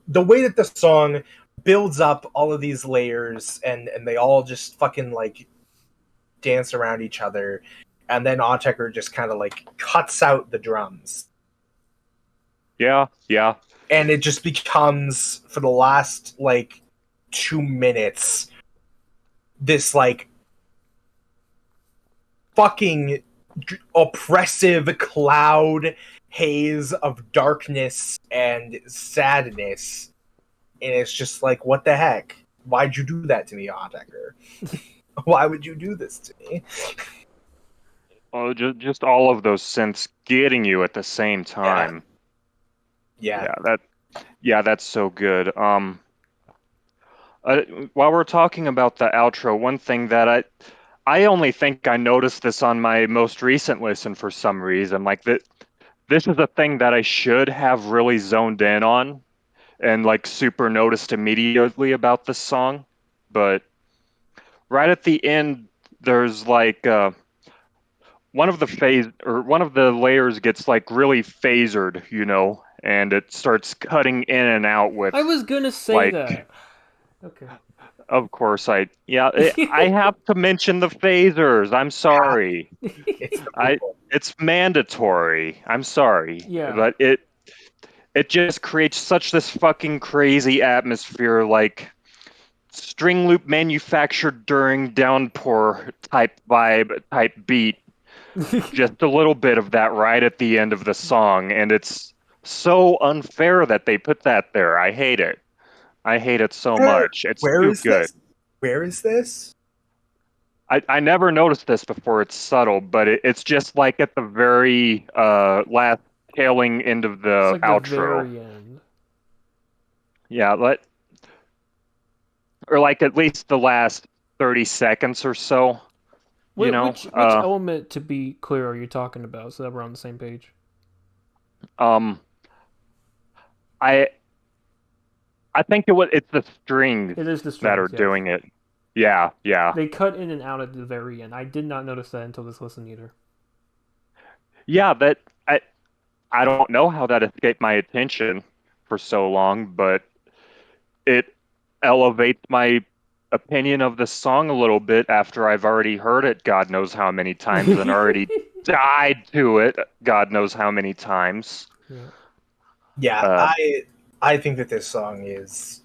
The way that the song builds up all of these layers and they all just fucking like dance around each other, and then Autechre just kind of like cuts out the drums. Yeah. And it just becomes, for the last like 2 minutes, this like fucking oppressive cloud haze of darkness and sadness. And it's just like, what the heck? Why'd you do that to me, Autechre? Why would you do this to me? Oh, just all of those synths getting you at the same time. Yeah. That's so good. While we're talking about the outro, one thing that I only think I noticed this on my most recent listen for some reason. Like this is a thing that I should have really zoned in on and like super noticed immediately about this song, but right at the end, there's like one of the layers gets like really phasered, and it starts cutting in and out with. I was gonna say that. Okay. Of course, I have to mention the phasers. I'm sorry. It's mandatory. I'm sorry. Yeah. But it just creates such this fucking crazy atmosphere, like string loop manufactured during downpour type vibe, type beat. Just a little bit of that right at the end of the song, and it's so unfair that they put that there. I hate it. I hate it so much. It's too good. Where is this? I never noticed this before. It's subtle, but it's just like at the very last tailing end of the outro. The very end. Yeah, or like at least the last 30 seconds or so. Which element, to be clear, are you talking about, so that we're on the same page? I think it's the strings It is the strings that are doing it. Yeah. They cut in and out at the very end. I did not notice that until this listen either. Yeah, that I don't know how that escaped my attention for so long, but it elevates my opinion of the song a little bit after I've already heard it God knows how many times and already died to it God knows how many times. Yeah, I think that this song is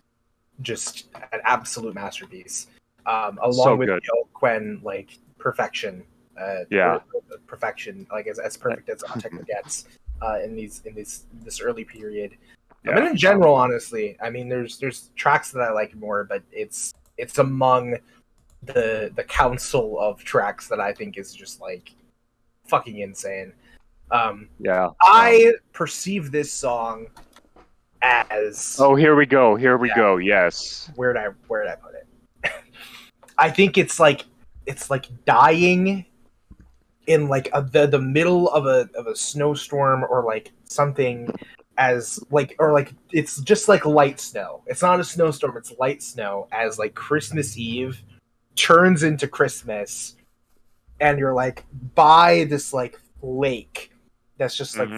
just an absolute masterpiece. Along So with good. Quen, like perfection. Yeah. Perfection, like as perfect as Autechre gets in this early period. Yeah. And in general, honestly, I mean, there's tracks that I like more, but it's among the council of tracks that I think is just like fucking insane. I perceive this song as here we go. Yes. Where'd I put it? I think it's like dying in like the middle of a snowstorm or like something, as like, or like it's just like light snow. It's not a snowstorm, it's light snow, as like Christmas Eve turns into Christmas and you're like by this like lake that's just like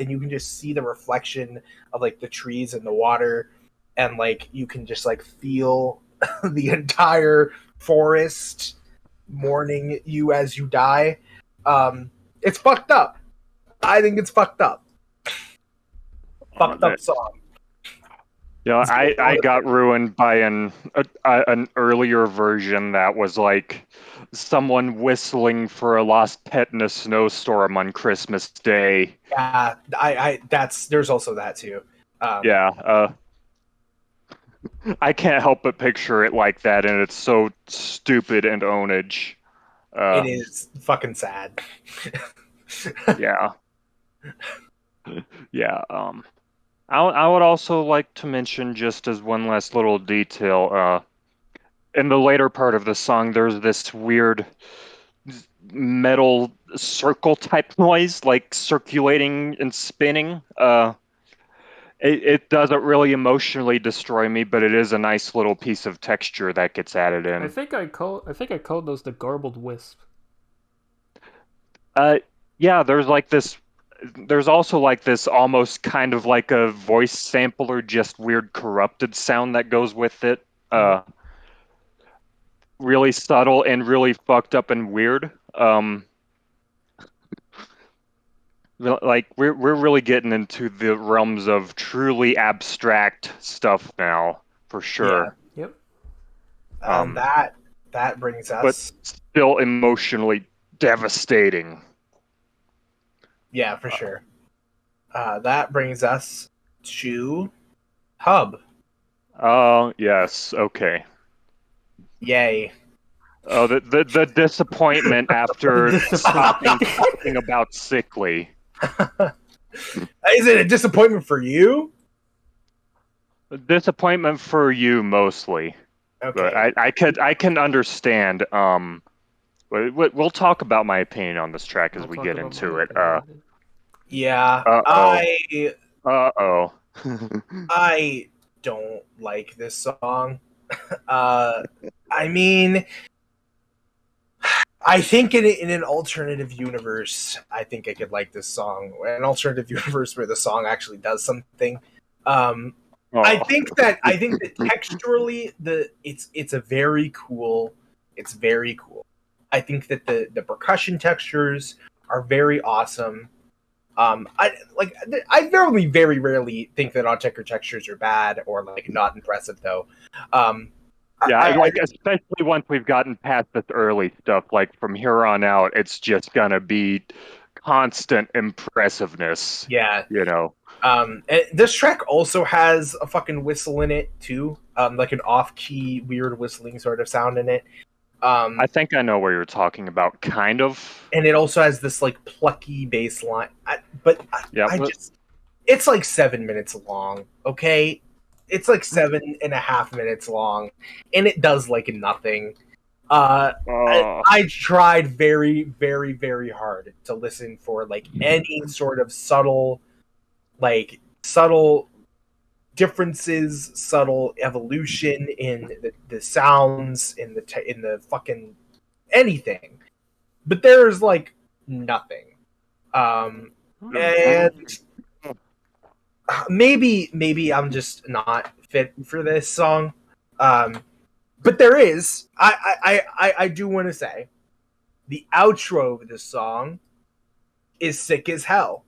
and you can just see the reflection of like the trees and the water, and like you can just like feel the entire forest mourning you as you die. It's fucked up. I think it's fucked up. Fucked up song. Yeah, I got ruined by an earlier version that was like someone whistling for a lost pet in a snowstorm on Christmas Day. Yeah, there's also that too. I can't help but picture it like that, and it's so stupid and ownage. It is fucking sad. Yeah. I would also like to mention, just as one last little detail, in the later part of the song, there's this weird metal circle type noise, like circulating and spinning. It doesn't really emotionally destroy me, but it is a nice little piece of texture that gets added in. I think I called those the garbled wisp. Yeah, there's also like this almost kind of like a voice sampler, just weird corrupted sound that goes with it. Really subtle and really fucked up and weird. Like we're really getting into the realms of truly abstract stuff now, for sure. Yeah. Yep. That brings us, but still emotionally devastating. Yeah, for sure. That brings us to Hub. Oh, yes. Okay. Yay. Oh, the disappointment after stopping talking about Cichli. Is it a disappointment for you? A disappointment for you mostly. Okay. But I can understand. We'll talk about my opinion on this track as we get into it. Yeah. Uh-oh. I don't like this song. I mean, I think in an alternative universe, I think I could like this song. An alternative universe where the song actually does something. I think that texturally it's very cool. It's very cool. I think that the percussion textures are very awesome. I very rarely think that Autechre textures are bad or like not impressive though. Especially once we've gotten past this early stuff, like from here on out, it's just gonna be constant impressiveness. Yeah, you know. And this track also has a fucking whistle in it too, like an off-key, weird whistling sort of sound in it. I think I know what you're talking about, kind of. And it also has this like plucky bass line, it's like 7 minutes long. Okay. It's like 7.5 minutes long, and it does like nothing. I tried very, very, very hard to listen for like any sort of subtle differences, subtle evolution in the sounds, in the fucking anything. But there's like nothing. And maybe I'm just not fit for this song. But there is. I do want to say the outro of this song is sick as hell.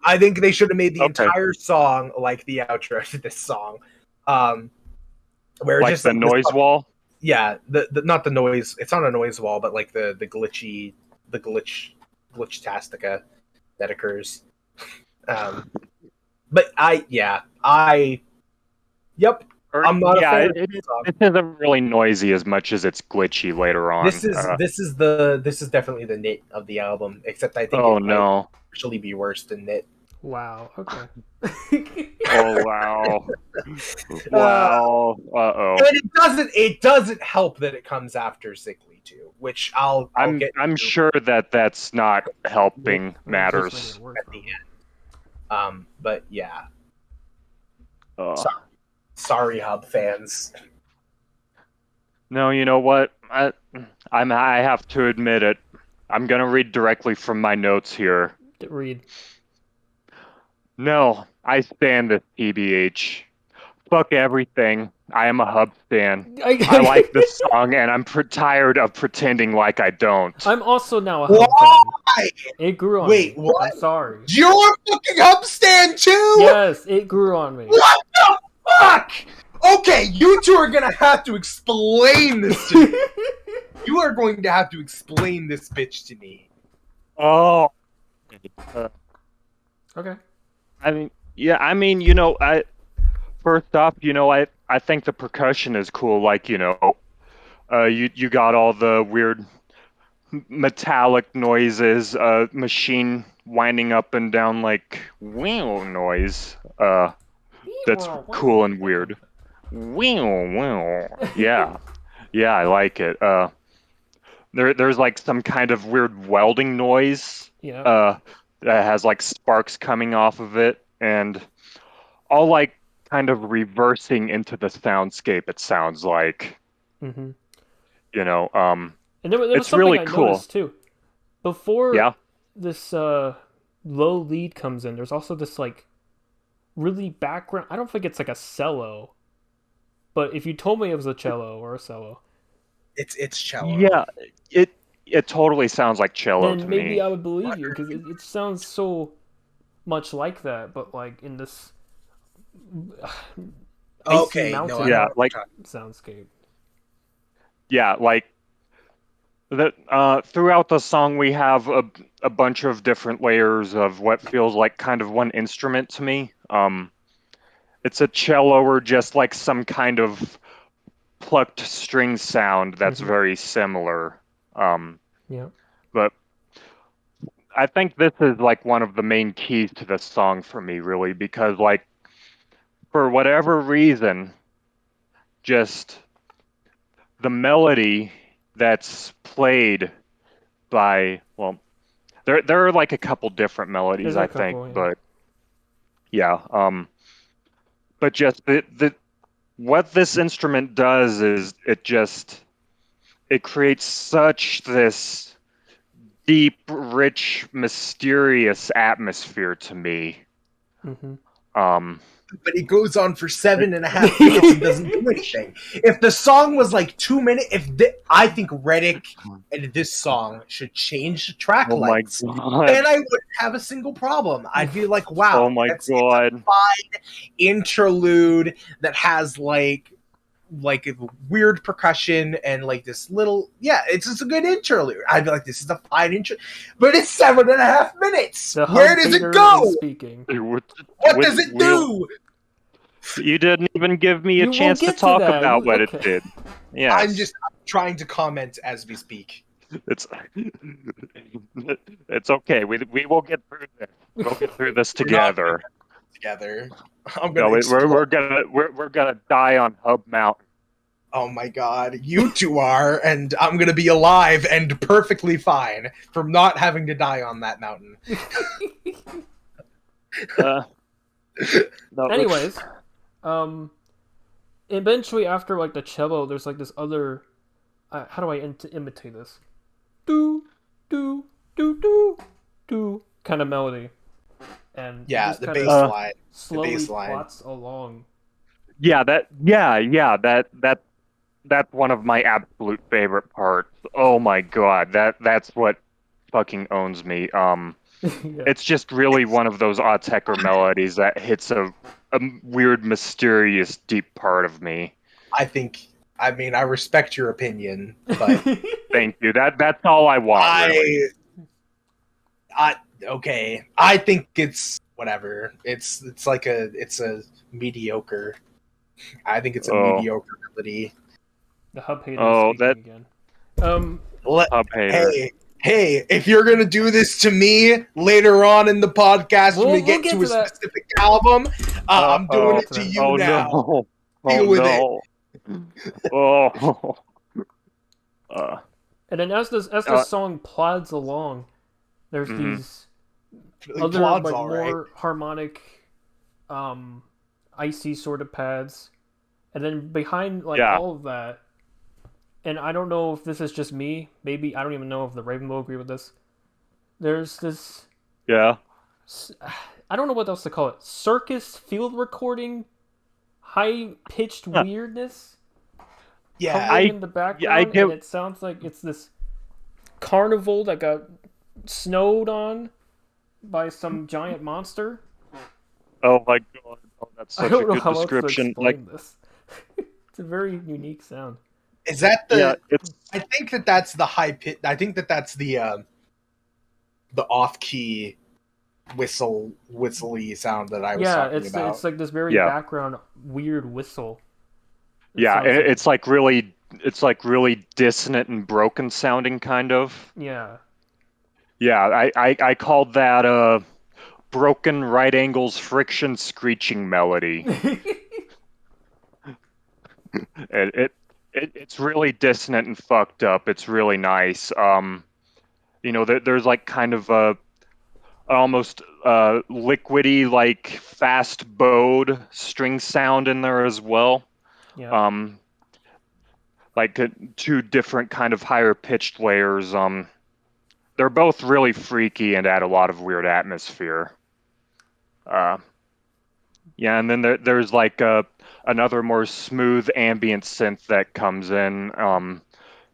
I think they should have made the entire song like the outro to this song. Where like just the noise wall? Yeah, the not the noise. It's not a noise wall, but like the glitch-tastica that occurs. But yep. I'm not a fan. It isn't really noisy as much as it's glitchy later on. This is definitely the knit of the album, except I think might actually be worse than knit. Wow. Okay. Oh wow. Wow. Uh-oh. And it doesn't help that it comes after Cichli too, which I'm sure that's not helping matters at the end. But yeah. Sorry, Hub fans. No, you know what? I have to admit it. I'm gonna read directly from my notes here. Read. No, I stand this TBH. Fuck everything. I am a Hub stan. I like this song, and I'm tired of pretending like I don't. I'm also now a Hub fan. It grew on me. What? I'm sorry. You're a fucking Hub stan too? Yes, it grew on me. What the fuck? Okay, you two are gonna have to explain this to me. You are going to have to explain this bitch to me. Oh. Okay. I mean, first off, I think the percussion is cool. Like, you got all the weird metallic noises, machine winding up and down like wheel noise. That's cool and weird. Wheel. Yeah, I like it. There's like some kind of weird welding noise. Yeah. That has like sparks coming off of it, and all like kind of reversing into the soundscape. It sounds like. Mm-hmm. And there was it's something really I cool noticed too. Before this low lead comes in, there's also this like really background. I don't think it's like a cello, but if you told me it was a cello or a cello, it's cello. Yeah, it totally sounds like cello to me. Then maybe I would believe you, because it sounds so much like that, but like in this soundscape. Yeah, like that. Throughout the song, we have a bunch of different layers of what feels like kind of one instrument to me. It's a cello or just like some kind of plucked string sound that's very similar. Yeah. But I think this is like one of the main keys to this song for me, really, because like for whatever reason, just the melody that's played by, well, there are like a couple different melodies, I think, but yeah, but just the what this instrument does is it creates such this deep, rich, mysterious atmosphere to me. But it goes on for 7.5 minutes and doesn't do anything. If the song was like 2 minutes, I think Rettic and this song should change the track lengths, and I wouldn't have a single problem. I'd be like, wow, that's a fine interlude that has like weird percussion and like this little, it's just a good interlude. I'd be like, this is a fine intro, but it's 7.5 minutes. Where does it go? What does it do? You didn't even give me a chance to talk about what it did. Yeah, I'm trying to comment as we speak. It's okay. We will get through this. We'll get through this together. We're gonna die on Hub Mountain. Oh my god, you two are, and I'm gonna be alive and perfectly fine from not having to die on that mountain. No, Anyways, eventually after like the cello, there's like this other. How do I imitate this? Do do do do do kind of melody, and it Yeah, just the kind bass of line. slowly bass line. plots along. that's one of my absolute favorite parts. Oh my god, that's what fucking owns me. Yeah. It's just really one of those Autechre melodies that hits a weird, mysterious, deep part of me. I mean, I respect your opinion, but Thank you. That's all I want, really. Okay. I think it's whatever. It's a mediocre. I think it's a Oh, mediocre melody. The hub hater is oh, speaking that again. hub hater. Hey, if you're gonna do this to me later on in the podcast when we We'll get to to a that. specific album, I'm doing it to you Oh now. no. Deal with it. Oh. And then as this song plods along, there's Mhm. these Really other plods like all right. more harmonic, icy sort of pads, and then behind like Yeah. all of that, and I don't know if this is just me. Maybe I don't even know if the Raven will agree with this. There's this. Yeah. I don't know what else to call it. Circus field recording, high pitched weirdness. Yeah, Coming in the background, get- and it sounds like it's this carnival that got snowed on by some giant monster. Oh my god. Oh, that's I such a don't know good how else to description. Like, explain this. It's a very unique sound. is that the? yeah, it's I think that's the high pitch. I think that's the off key whistly sound that I was talking about. It's like this very Yeah. background weird whistle. It yeah, sounds and like- it's like really dissonant and broken sounding kind of. yeah. Yeah, I called that broken right angles friction screeching melody. It's really dissonant and fucked up. It's really nice. There's like kind of a almost liquidy, like fast bowed string sound in there as well. Yeah. Like two different kind of higher pitched layers. They're both really freaky and add a lot of weird atmosphere. Yeah, and then there's like another more smooth ambient synth that comes in,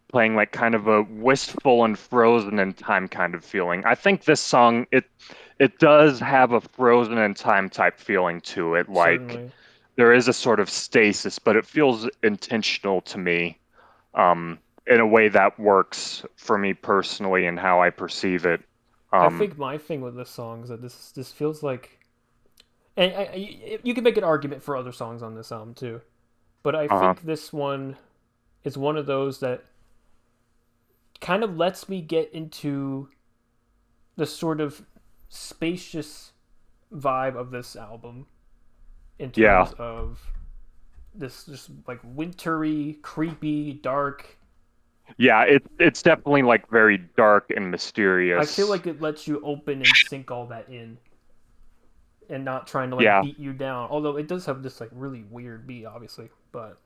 playing like kind of a wistful and frozen in time kind of feeling. I think this song it does have a frozen in time type feeling to it. Like Certainly. there is a sort of stasis, but it feels intentional to me, in a way that works for me personally and how I perceive it. I think my thing with this song is that this feels like, and you can make an argument for other songs on this album too, but I think this one is one of those that kind of lets me get into the sort of spacious vibe of this album in terms of this just like wintry, creepy, dark. Yeah, it's definitely like very dark and mysterious. I feel like it lets you open and sink all that in, and not trying to like beat you down. Although it does have this like really weird beat, obviously, but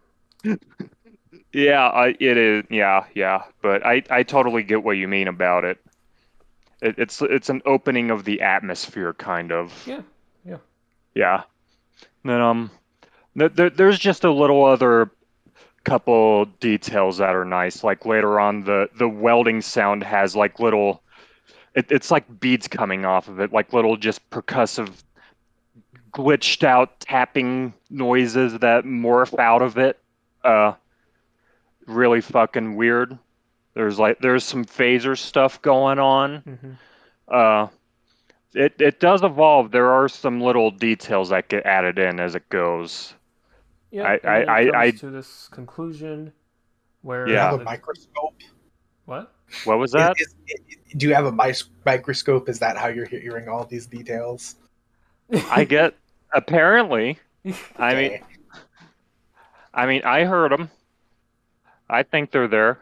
yeah, it is. Yeah, but I totally get what you mean about it. It's an opening of the atmosphere, kind of. Yeah. Then there's just a little other couple details that are nice. Like later on, the welding sound has like little. It's like beads coming off of it, like little just percussive, glitched out tapping noises that morph out of it. Really fucking weird. There's some phaser stuff going on. It does evolve. There are some little details that get added in as it goes. Yeah, and then it comes to this conclusion where Do you have a microscope? What? What was that? Do you have a microscope? Is that how you're hearing all these details? I get apparently. Okay. I mean, I heard them. I think they're there.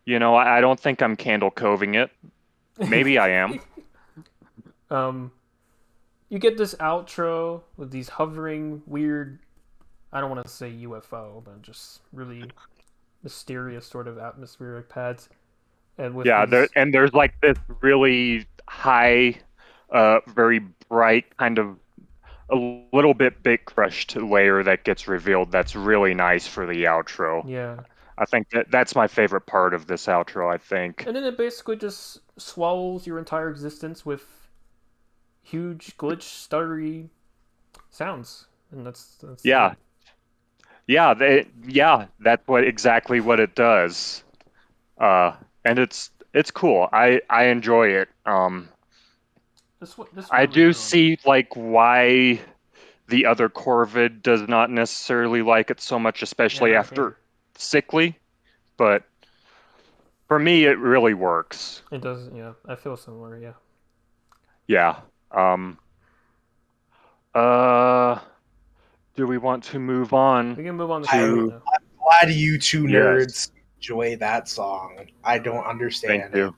You know, I don't think I'm candle coving it. Maybe I am. You get this outro with these hovering, weird, I don't want to say UFO, but just really mysterious sort of atmospheric pads. And with there's like this really high, very bright kind of a little bit bit crushed layer that gets revealed. That's really nice for the outro. Yeah. I think that's my favorite part of this outro. I think. And then it basically just swallows your entire existence with huge glitch, stuttery sounds, and that's yeah. It. That's exactly what it does. And it's cool. I enjoy it. I do see like why the other corvid does not necessarily like it so much, especially after Cichli, but for me it really works. It does, yeah. I feel similar, yeah. Yeah. Do we want to move on? We can move on to why do you two nerds enjoy that song? I don't understand. Thank you.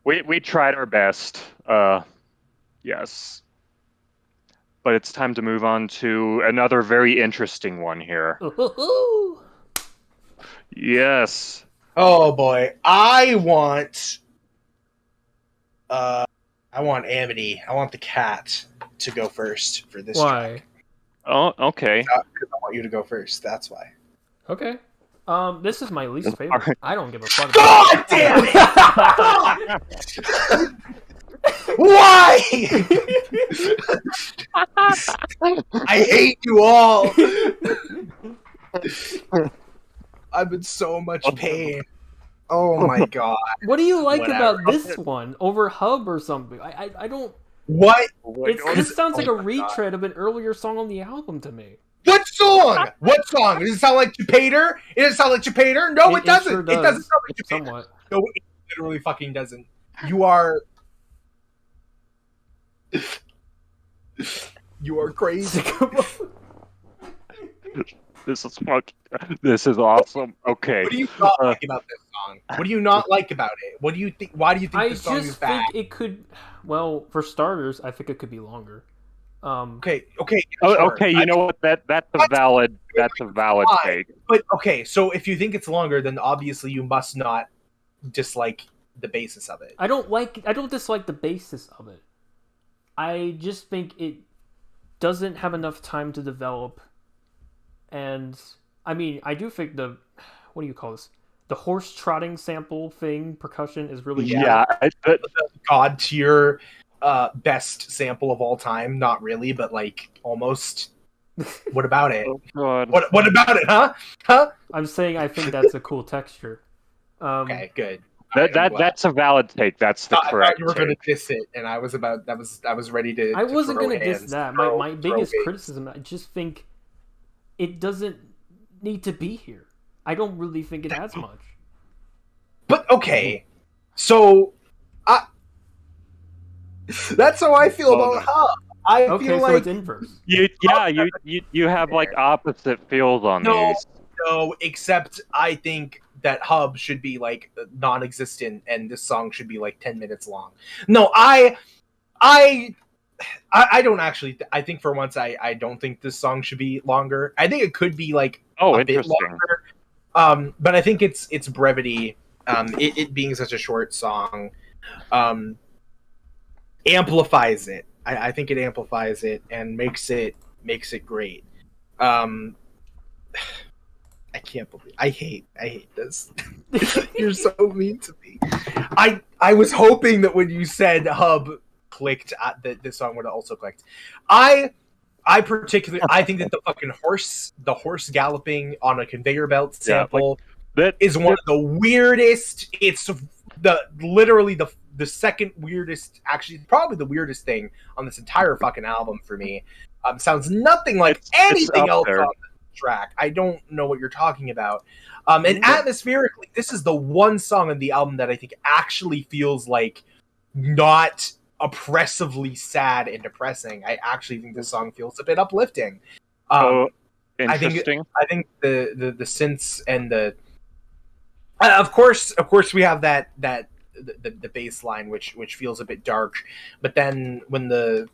We tried our best. Yes. But it's time to move on to another very interesting one here. Yes. Oh boy, I want Amity. I want the cat to go first for this. Why? Track. Oh, okay. Because I want you to go first. That's why. Okay. This is my least favorite. Right. I don't give a fuck. God damn it! Why? I hate you all. I'm in so much pain. Oh my god. What do you like about this one over Hub or something? I don't. What? This sounds like a retread of an earlier song on the album to me. What song? What song? Does it sound like Cipater? Does it sound like Cipater? No, it doesn't. Sure does. It doesn't sound like Cipater. Somewhat. No, it literally fucking doesn't. You are crazy. This is awesome. Okay. What do you not like about this song? What do you not like about it? What do you think? Why do you think this song is bad? I just think it could. Well, for starters, I think it could be longer. Okay. Sure. Okay. You know what? That's a valid take. But okay, so if you think it's longer, then obviously you must not dislike the basis of it. I don't dislike the basis of it. I just think it doesn't have enough time to develop. And I mean, I do think what do you call this? The horse trotting sample thing, percussion is really the god tier best sample of all time. Not really, but like almost. What about it? Oh, God. What about it, huh? I'm saying I think that's a cool texture. Okay, good. That's a valid take. That's the correct. You were going to diss it, and I was ready to. I wasn't going to diss that. My biggest criticism, I just think it doesn't need to be here. I don't really think it has much. But okay, so that's how I feel about Hub. I feel like it's inverse. You have like opposite feels on these. No, except I think that Hub should be like non-existent, and this song should be like 10 minutes long. No, I don't actually. I think for once, I don't think this song should be longer. I think it could be like a bit longer. But I think it's brevity. It being such a short song, amplifies it. I think it amplifies it and makes it great. I can't believe I hate this. You're so mean to me. I was hoping that when you said Hub clicked, that this song would have also clicked. I think that the horse galloping on a conveyor belt sample is one of the weirdest. It's literally the second weirdest, actually probably the weirdest thing on this entire fucking album for me. Sounds nothing like anything else on the track. I don't know what you're talking about. And atmospherically, this is the one song on the album that I think actually feels like not oppressively sad and depressing. I actually think this song feels a bit uplifting. interesting. I think the synths and the of course we have the bass line which feels a bit dark, but then when the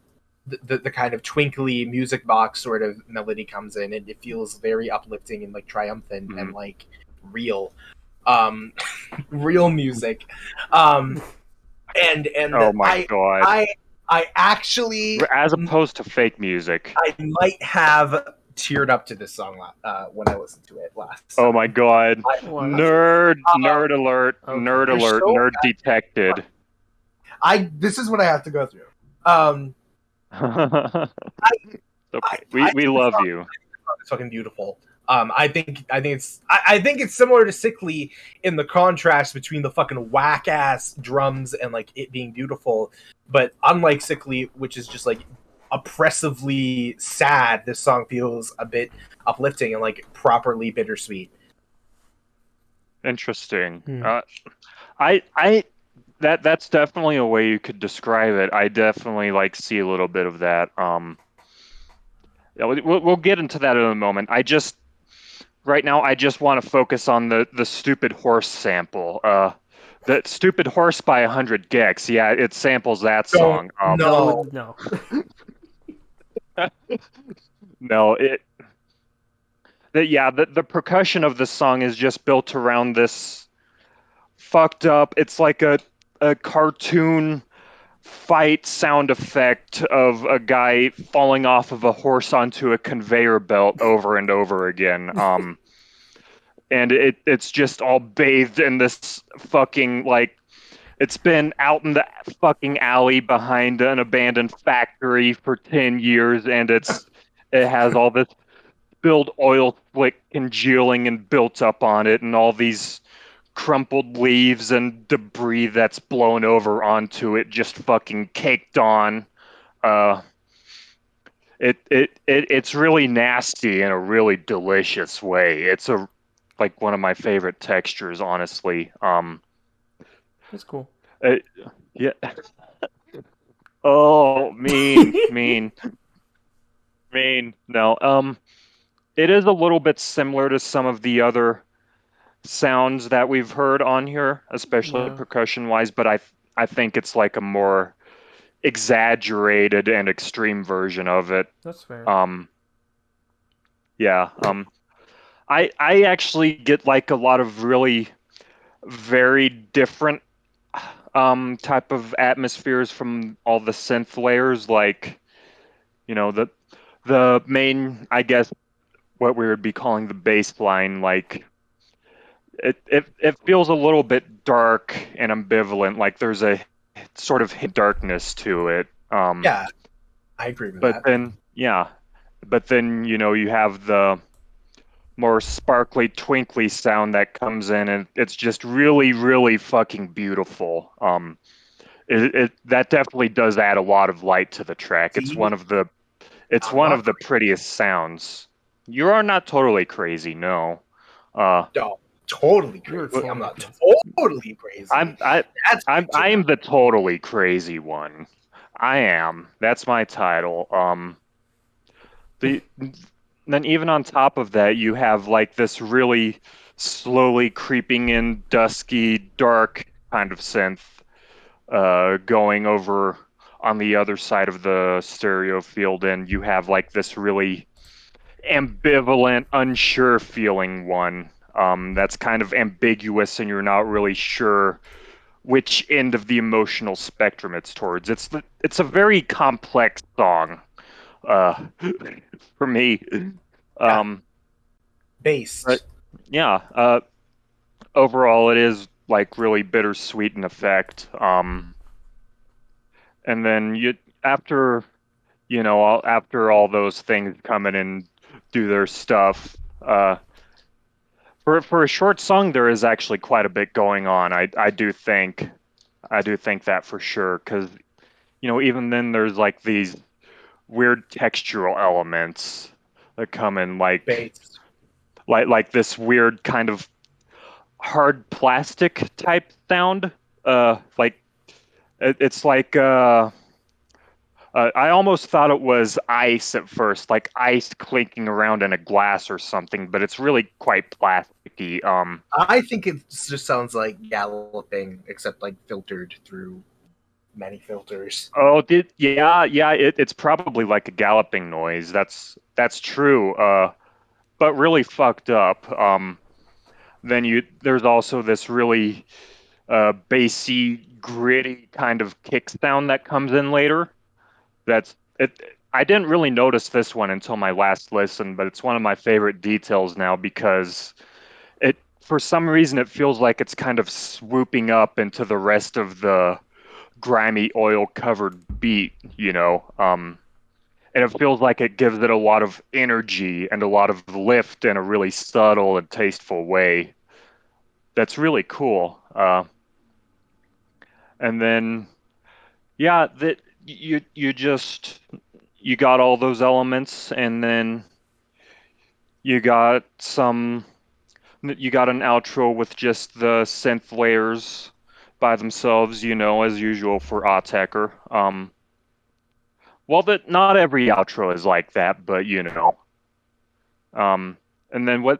kind of twinkly music box sort of melody comes in, it feels very uplifting and like triumphant and like real, um, real music, and Oh my god! I actually As opposed to fake music. I might have teared up to this song when I listened to it last. Oh my god! What? Nerd alert! Okay. Nerd alert! so Nerd detected. This is what I have to go through. Okay, we love you. It's fucking beautiful. I think it's similar to Cichli in the contrast between the fucking whack ass drums and like it being beautiful, but unlike Cichli, which is just like oppressively sad, this song feels a bit uplifting and like properly bittersweet. Interesting. That's definitely a way you could describe it. I definitely like see a little bit of that. Yeah, we'll get into that in a moment. Right now I just want to focus on the stupid horse sample. The stupid horse by 100 Gex. Yeah, it samples that song. No. No, the percussion of this song is just built around this fucked up. It's like a cartoon fight sound effect of a guy falling off of a horse onto a conveyor belt over and over again. And it's just all bathed in this fucking like it's been out in the fucking alley behind an abandoned factory for 10 years, and it has all this spilled oil slick congealing and built up on it, and all these crumpled leaves and debris that's blown over onto it, just fucking caked on. It's really nasty in a really delicious way. It's like one of my favorite textures, honestly. That's cool. Yeah. Oh, mean. No. It is a little bit similar to some of the other sounds that we've heard on here, especially percussion-wise, but I think it's like a more exaggerated and extreme version of it. That's fair. Yeah. I actually get like a lot of really very different type of atmospheres from all the synth layers, like, you know, the main, I guess, what we would be calling the bass line, like it feels a little bit dark and ambivalent, like there's a sort of darkness to it. Yeah, I agree with that. But then, you know, you have the more sparkly, twinkly sound that comes in, and it's just really, really fucking beautiful. That definitely does add a lot of light to the track. It's one of the prettiest sounds. You are not totally crazy, no. No, totally crazy. Totally I'm not crazy. totally crazy. I am the totally crazy one. I am. That's my title. Then even on top of that, you have like this really slowly creeping in, dusky, dark kind of synth going over on the other side of the stereo field, and you have like this really ambivalent, unsure feeling one that's kind of ambiguous, and you're not really sure which end of the emotional spectrum it's towards. It's a very complex song for me. Based. But, yeah. Overall, it is like really bittersweet in effect. And then after all those things come in and do their stuff, for a short song, there is actually quite a bit going on. I do think that for sure, because, you know, even then there's like these weird textural elements that come in, like Based. like this weird kind of hard plastic type sound. Like it's like I almost thought it was ice at first, like ice clinking around in a glass or something, but it's really quite plasticky. I think it just sounds like galloping, except like filtered through many filters. Oh, yeah, it's probably like a galloping noise. That's true. But really fucked up. Then there's also this really bassy, gritty kind of kick sound that comes in later. That's it. I didn't really notice this one until my last listen, but it's one of my favorite details now because for some reason, it feels like it's kind of swooping up into the rest of the grimy, oil-covered beat, and it feels like it gives it a lot of energy and a lot of lift in a really subtle and tasteful way. That's really cool. And then, yeah, that you got all those elements, and then you got you got an outro with just the synth layers by themselves, as usual for Autechre. Well, that not every outro is like that, but and then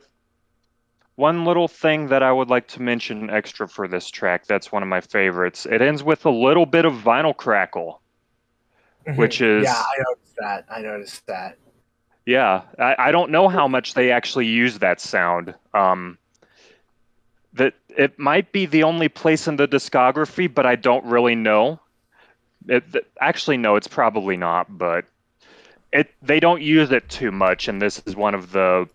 one little thing that I would like to mention extra for this track, that's one of my favorites. It ends with a little bit of vinyl crackle, which Yeah, is, I noticed that. yeah, I don't know how much they actually use that sound. That it might be the only place in the discography, but I don't really know. Actually, no, it's probably not, but they don't use it too much, and this is one of the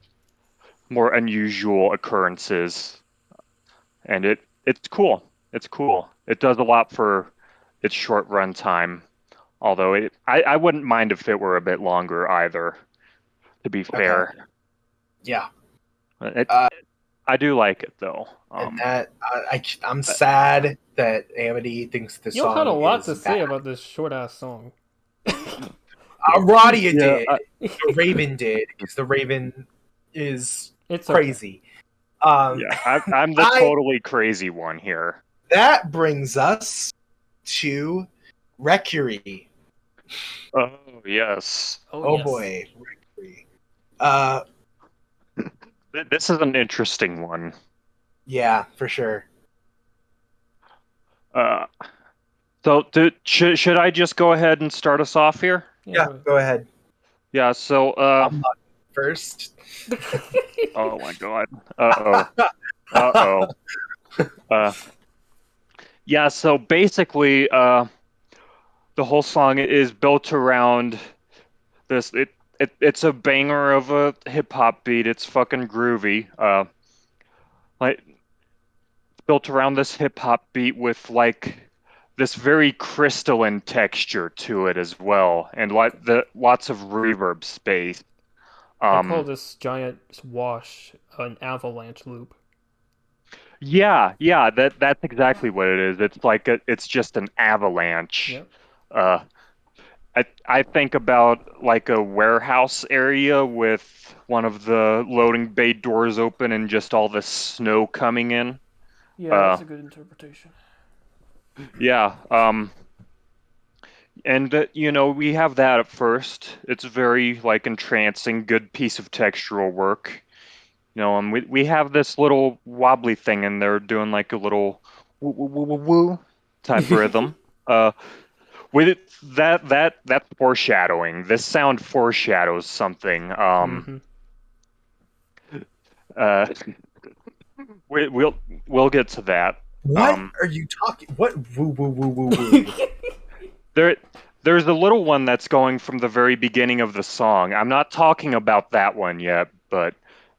more unusual occurrences. And it's cool. It's cool. It does a lot for its short run time. Although I wouldn't mind if it were a bit longer either, to be fair. Okay. Yeah. I do like it though. And that I'm sad that Amity thinks this You song had a lot is to say bad. about this short ass song. Radia did. Yeah, The Raven did, because the Raven is It's okay. crazy. yeah, I'm the totally crazy one here. That brings us to Recury. Oh yes. Oh yes. boy, Recury. This is an interesting one. Yeah, for sure. So should I just go ahead and start us off here? Yeah, go ahead. Yeah, so I'm not first. oh my god. Uh-oh. Yeah, so basically the whole song is built around this it's a banger of a hip hop beat. It's fucking groovy. Like built around this hip hop beat with like this very crystalline texture to it as well, and lots of reverb space. I call this giant wash an avalanche loop. Yeah, that's exactly what it is. It's like it's just an avalanche. Yep. I think about like a warehouse area with one of the loading bay doors open and just all the snow coming in. Yeah, that's a good interpretation. Yeah, and we have that at first. It's very like entrancing, good piece of textural work. And we have this little wobbly thing in there doing like a little woo woo woo woo woo type rhythm. With that's foreshadowing. This sound foreshadows something. We'll get to that. What are you talking? What woo woo woo woo woo? There's a little one that's going from the very beginning of the song. I'm not talking about that one yet, but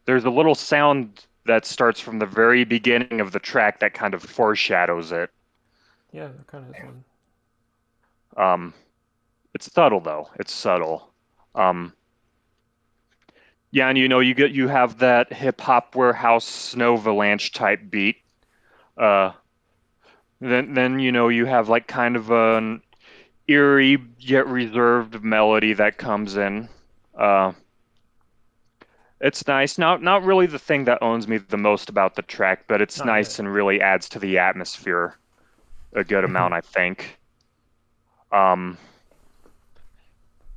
there's a little sound that starts from the very beginning of the track that kind of foreshadows it. Yeah, that kind of is one. It's subtle though. It's subtle. Yeah, and you have that hip hop warehouse snow avalanche type beat. Then you have like kind of an eerie yet reserved melody that comes in. It's nice. Not really the thing that owns me the most about the track, but it's nice and really adds to the atmosphere a good amount, I think.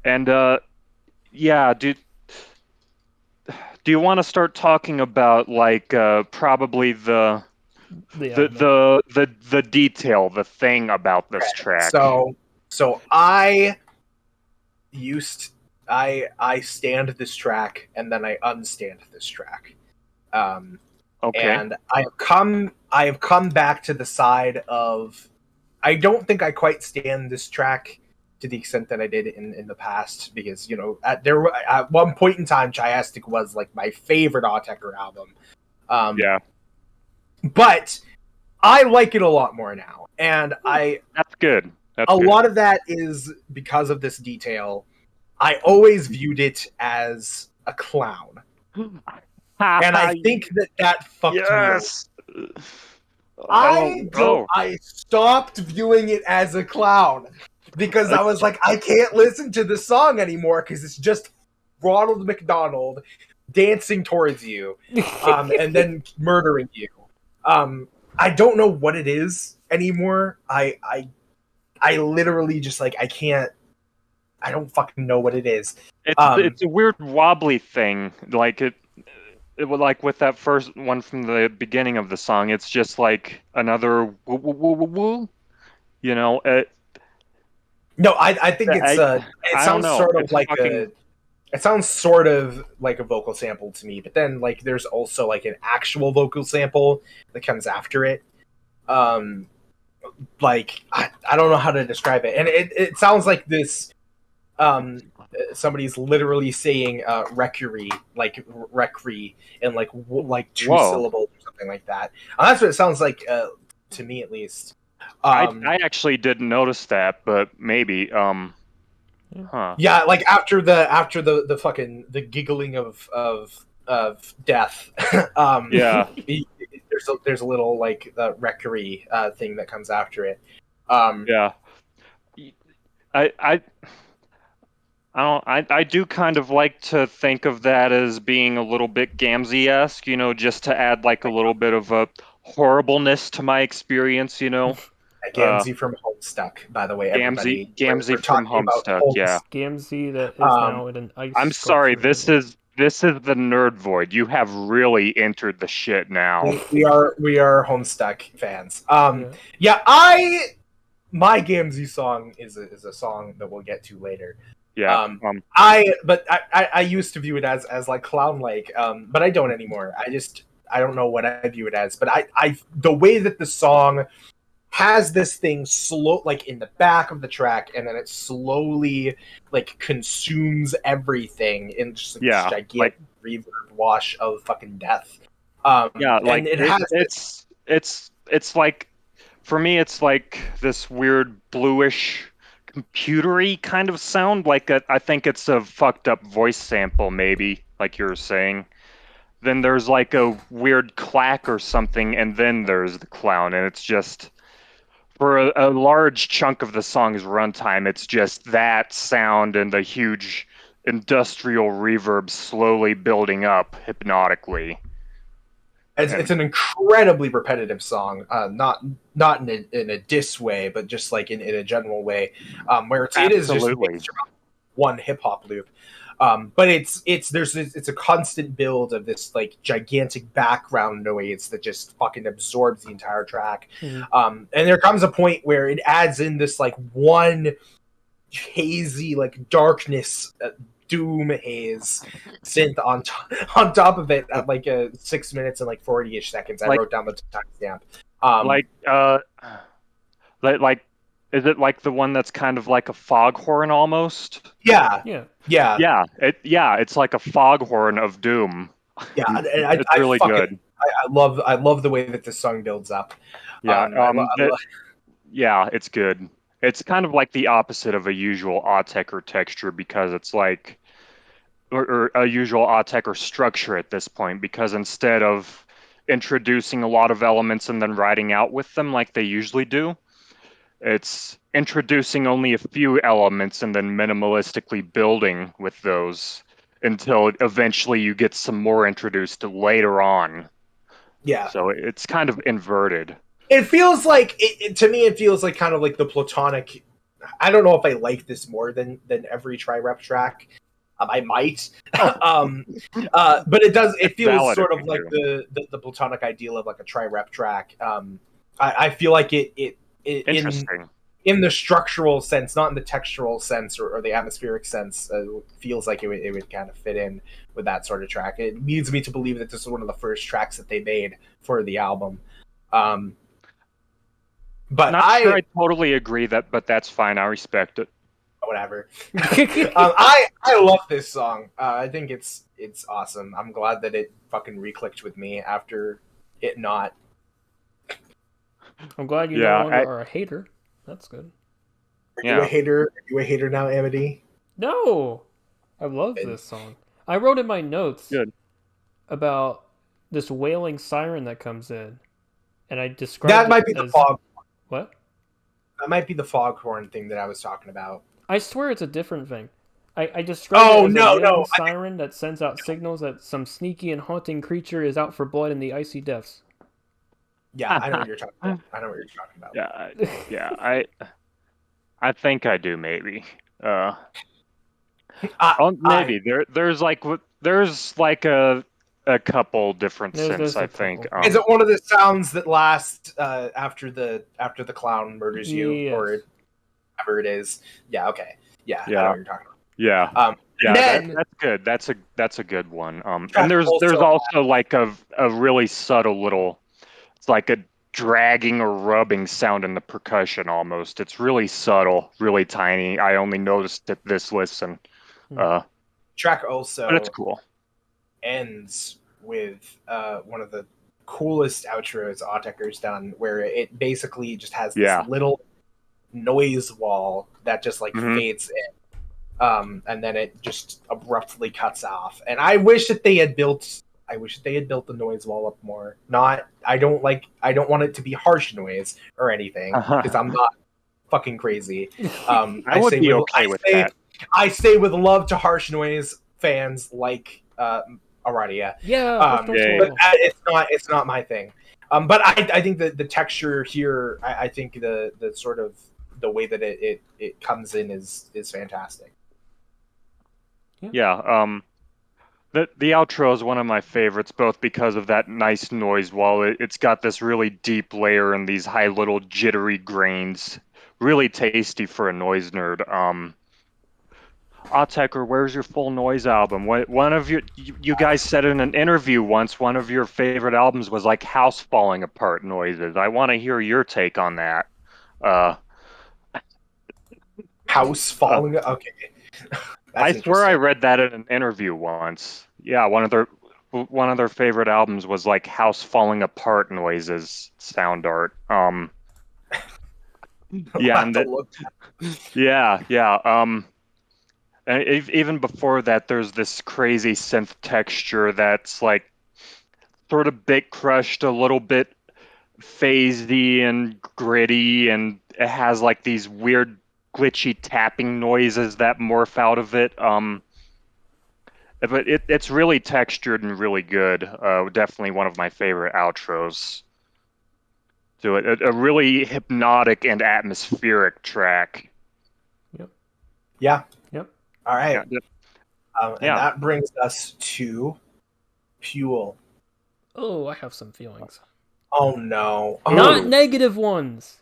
And yeah, do you want to start talking about like probably the detail, the thing about this track? So I stand this track and then I unstand this track. Okay. And I have come back to the side of I don't think I quite stand this track to the extent that I did in the past, because at one point in time Chiastic was like my favorite Autechre album. Yeah. But I like it a lot more now. And That's good. That's a good. lot of that is because of this detail. I always viewed it as a clown. And I think that fucked me over. I stopped viewing it as a clown because I was like, I can't listen to the song anymore because it's just Ronald McDonald dancing towards you, and then murdering you. I don't know what it is anymore. I literally just like I can't. I don't fucking know what it is. It's a weird wobbly thing. Like it was like with that first one from the beginning of the song. It's just like another woo woo woo woo woo. You know. No, I think it's it sounds sort of it's like fucking... it sounds sort of like a vocal sample to me, but then like there's also like an actual vocal sample that comes after it. Like I don't know how to describe it, and it sounds like this. Somebody's literally saying Recury, like Recury, in like two syllables or something like that. That's what it sounds like to me, at least. I actually didn't notice that, but maybe. Yeah, like after the fucking the giggling of death. Yeah. There's a little like Recury thing that comes after it. Yeah. I do kind of like to think of that as being a little bit Gamzee-esque, just to add like a little bit of a horribleness to my experience, Gamzee from Homestuck, by the way, everybody. Gamzee from Homestuck, yeah. Gamzee that is now in an ice. I'm sorry, this is the Nerd Void. You have really entered the shit now. We are Homestuck fans. Yeah, my Gamzee song is a song that we'll get to later. Yeah. I used to view it as like clown-like, but I don't anymore. I don't know what I view it as, but I the way that the song has this thing slow, like in the back of the track, and then it slowly like consumes everything in just this gigantic reverb wash of fucking death. Like it's like, for me, it's like this weird bluish computery kind of sound. Like I think it's a fucked up voice sample, maybe, like you were saying. Then there's like a weird clack or something, and then there's the clown, and it's just, for a large chunk of the song's runtime, it's just that sound and the huge industrial reverb slowly building up hypnotically. It's an incredibly repetitive song, not in a diss way, but just like in a general way, where it is just based around one hip hop loop. But it's a constant build of this like gigantic background noise that just fucking absorbs the entire track. Mm-hmm. And there comes a point where it adds in this like one hazy like darkness, doom haze synth on top of it at like 6 minutes and like 40-ish seconds. I wrote down the timestamp. Like, is it like the one that's kind of like a foghorn almost? Yeah. It's like a foghorn of doom. Yeah, it's really good. I love the way that this song builds up. Yeah, it's good. It's kind of like the opposite of a usual Autechre texture, because it's like, or a usual Autechre structure at this point, because instead of introducing a lot of elements and then riding out with them like they usually do, it's introducing only a few elements and then minimalistically building with those until eventually you get some more introduced later on. Yeah. So it's kind of inverted. It feels like to me. It feels like kind of like the platonic I don't know if I like this more than every tri-rep track. I might, but it feels Valid sort if of you like do. the platonic ideal of like a tri-rep track. I feel like it Interesting. in the structural sense, not in the textural sense or the atmospheric sense, feels like it would kind of fit in with that sort of track. It leads me to believe that this is one of the first tracks that they made for the album. But Not sure I totally agree but that's fine. I respect it. whatever. I love this song. I think it's awesome. I'm glad that it fucking reclicked with me after it not. I'm glad you Yeah, no longer are a hater. That's good. Are you a hater? Are you a hater now, Amity? No, I love this song. I wrote in my notes Good. about this wailing siren that comes in, and I described That might it be the as fog. what? That might be the foghorn thing that I was talking about. I swear it's a different thing. I described it as a wailing no. siren that sends out signals that some sneaky and haunting creature is out for blood in the icy depths. Yeah, I know what you're talking about. I know what you're talking about. Yeah, I think I do maybe. Maybe there's like a couple different There's synths, a I think. couple. Is it one of the sounds that lasts after the clown murders you, Yes. or whatever it is? Yeah. Okay. Yeah. I know Yeah. what you're talking about. Yeah. Yeah, then, that's good. That's a good one. And track there's also also like a really subtle little, it's like a dragging or rubbing sound in the percussion almost. It's really subtle, really tiny. I only noticed it this listen. track But also it's cool. ends with one of the coolest outros Autechre's done, where it basically just has this little noise wall that just like fades in. And then it just abruptly cuts off. And I wish that they had built the noise wall up more. I don't want it to be harsh noise or anything, because I'm not fucking crazy. I would be okay with that. I say with love to harsh noise fans like Aradia. Yeah, but it's not my thing. But I think that the texture here, I think the sort of the way that it comes in is fantastic. Yeah, the outro is one of my favorites, both because of that nice noise wall. It's got this really deep layer and these high little jittery grains. Really tasty for a noise nerd. Autechre, where's your full noise album? One of you guys said in an interview once, one of your favorite albums was like house falling apart noises. I want to hear your take on that. House falling. Okay. I swear I read that in an interview once. Yeah, one of their favorite albums was like house falling apart noises, sound art. Yeah, and even before that, there's this crazy synth texture that's like sort of bit crushed, a little bit phasey and gritty, and it has like these weird glitchy tapping noises that morph out of it. But it's really textured and really good. Definitely one of my favorite outros to it. A really hypnotic and atmospheric track. Yep. Yeah. Yep. All right. Yeah. And that brings us to Pule. Oh, I have some feelings. Oh no. Not negative ones.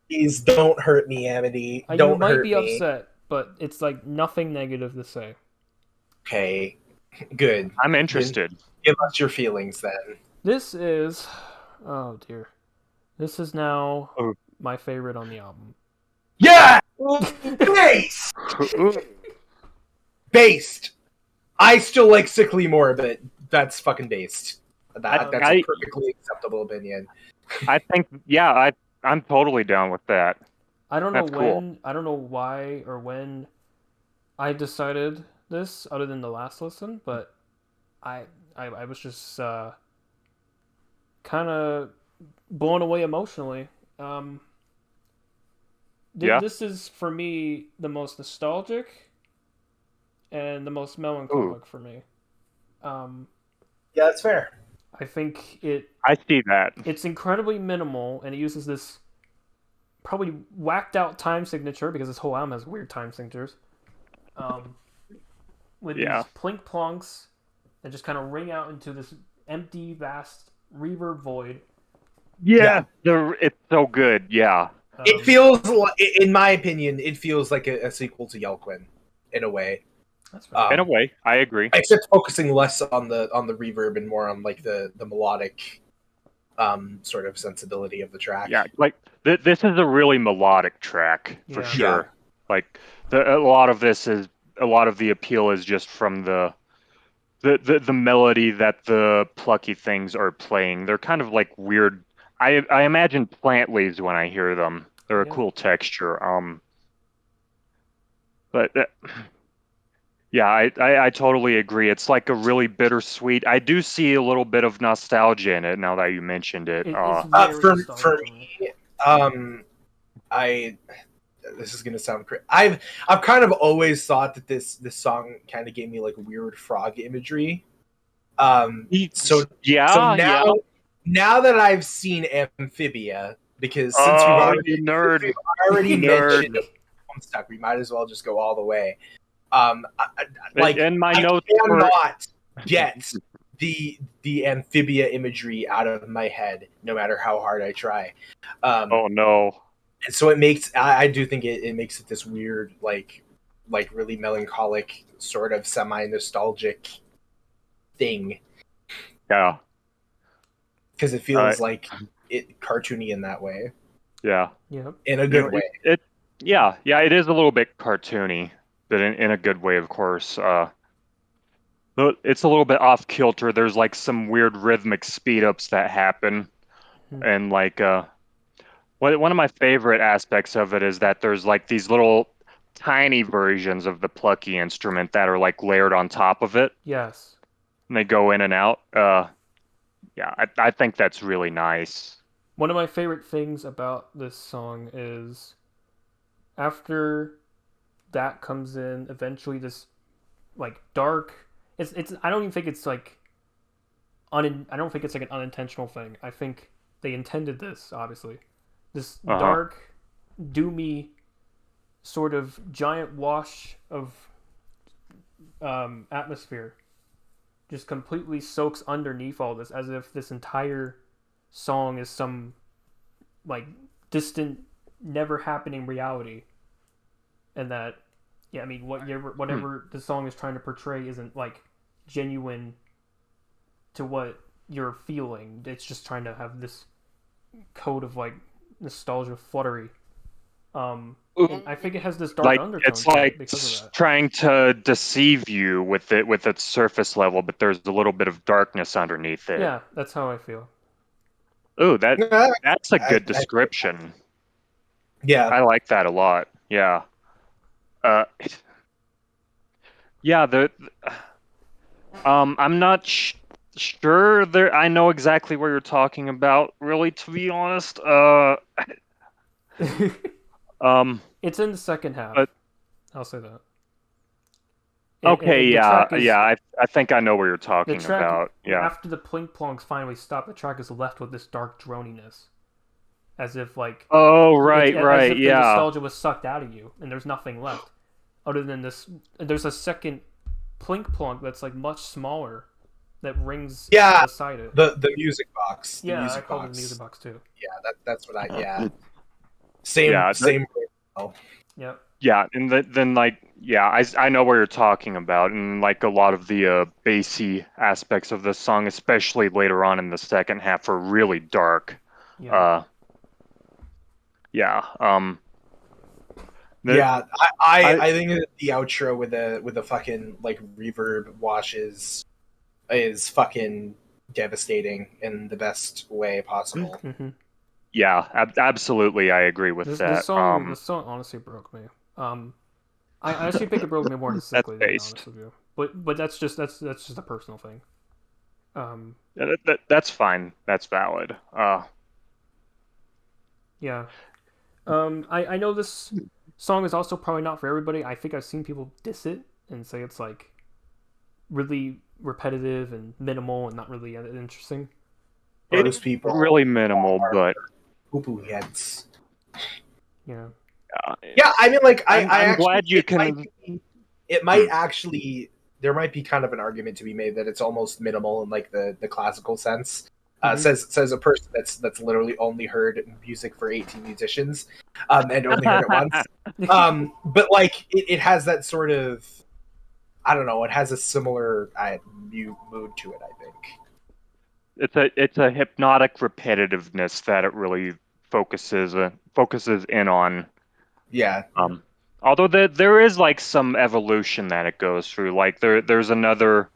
Please don't hurt me, Amity. You Don't might hurt be me. upset, but it's like nothing negative to say. Okay. Good. I'm interested. Give us your feelings then. This is, oh dear, this is now my favorite on the album. Yeah! Based! Based! I still like Cichli more, but that's fucking based. That's a perfectly acceptable opinion. I think, I'm totally down with that. I don't know That's when, cool. I don't know why or when I decided this, other than the last listen, but I was just kind of blown away emotionally. This is for me the most nostalgic and the most melancholic for me. Yeah, that's fair. I think I see that. it's incredibly minimal, and it uses this probably whacked out time signature, because this whole album has weird time signatures. With these plink plonks that just kind of ring out into this empty, vast reverb void. Yeah. It's so good. Yeah. It feels, in my opinion, it feels like a sequel to Yelquin, in a way. That's right. In a way, I agree. Except focusing less on the reverb and more on like the melodic, sort of sensibility of the track. Yeah, like this is a really melodic track for sure. Yeah. Like a lot of the appeal is just from the melody that the plucky things are playing. They're kind of like weird. I imagine plant leaves when I hear them. They're a cool texture. But yeah, I totally agree. It's like a really bittersweet. I do see a little bit of nostalgia in it now that you mentioned it. For me, this is gonna sound crazy. I've kind of always thought that this song kind of gave me like weird frog imagery. So now that I've seen Amphibia, because since we've already mentioned Homestuck, we might as well just go all the way. In my notes, I cannot get the Amphibia imagery out of my head, no matter how hard I try. Oh no! And so it makes, I do think it makes it this weird, like really melancholic, sort of semi-nostalgic thing. Yeah. Because it feels like it cartoony in that way. Yeah. Yeah. In a good way. It is a little bit cartoony, but in a good way, of course. It's a little bit off kilter. There's like some weird rhythmic speed ups that happen, and like one of my favorite aspects of it is that there's like these little tiny versions of the plucky instrument that are like layered on top of it. Yes. And they go in and out. Yeah, I think that's really nice. One of my favorite things about this song is after that comes in, eventually this like dark. It's. I don't even think it's like. I don't think it's like an unintentional thing. I think they intended this. Obviously, this dark, doomy, sort of giant wash of atmosphere just completely soaks underneath all this, as if this entire song is some like distant, never happening reality, and that whatever the song is trying to portray isn't like genuine to what you're feeling. It's just trying to have this coat of like nostalgia fluttery. And I think it has this dark undertone. It's like because of that. Trying to deceive you with its surface level, but there's a little bit of darkness underneath it. Yeah, that's how I feel. Oh, that's a good description. Yeah, I like that a lot. Yeah. Yeah. I'm not sure. I know exactly what you're talking about. Really, to be honest. It's in the second half. But, I'll say that. Okay, I think I know what you're talking about. Yeah. After the plink plonks finally stop, the track is left with this dark droniness, as if like. Oh right, as if yeah. the nostalgia was sucked out of you, and there's nothing left, other than this. There's a second plink plonk that's like much smaller, that rings beside it. The music box. Yeah, music I call box. it the music box too. Yeah, that's what I. Yeah. Same. Yep. Yeah, and then like I know what you're talking about, and like a lot of the bassy aspects of the song, especially later on in the second half, are really dark. Yeah. I think that the outro with the fucking like reverb washes is fucking devastating in the best way possible. Mm-hmm. Yeah, absolutely, I agree with that. This song honestly broke me. I actually think it broke me more physically, to be honest with you. But that's just a personal thing. That's fine. That's valid. Yeah. I know this song is also probably not for everybody. I think I've seen people diss it and say it's like really repetitive and minimal and not really interesting. It's really minimal, but poo-poo heads. Yeah. Yeah, I mean, like I'm actually, glad you can. It might actually, there might be kind of an argument to be made that it's almost minimal in like the classical sense. Says a person that's literally only heard music for 18 musicians, and only heard it once. But like it has that sort of, I don't know, it has a similar mood to it, I think. It's a hypnotic repetitiveness that it really focuses in on. Yeah. Although there is like some evolution that it goes through. Like there's another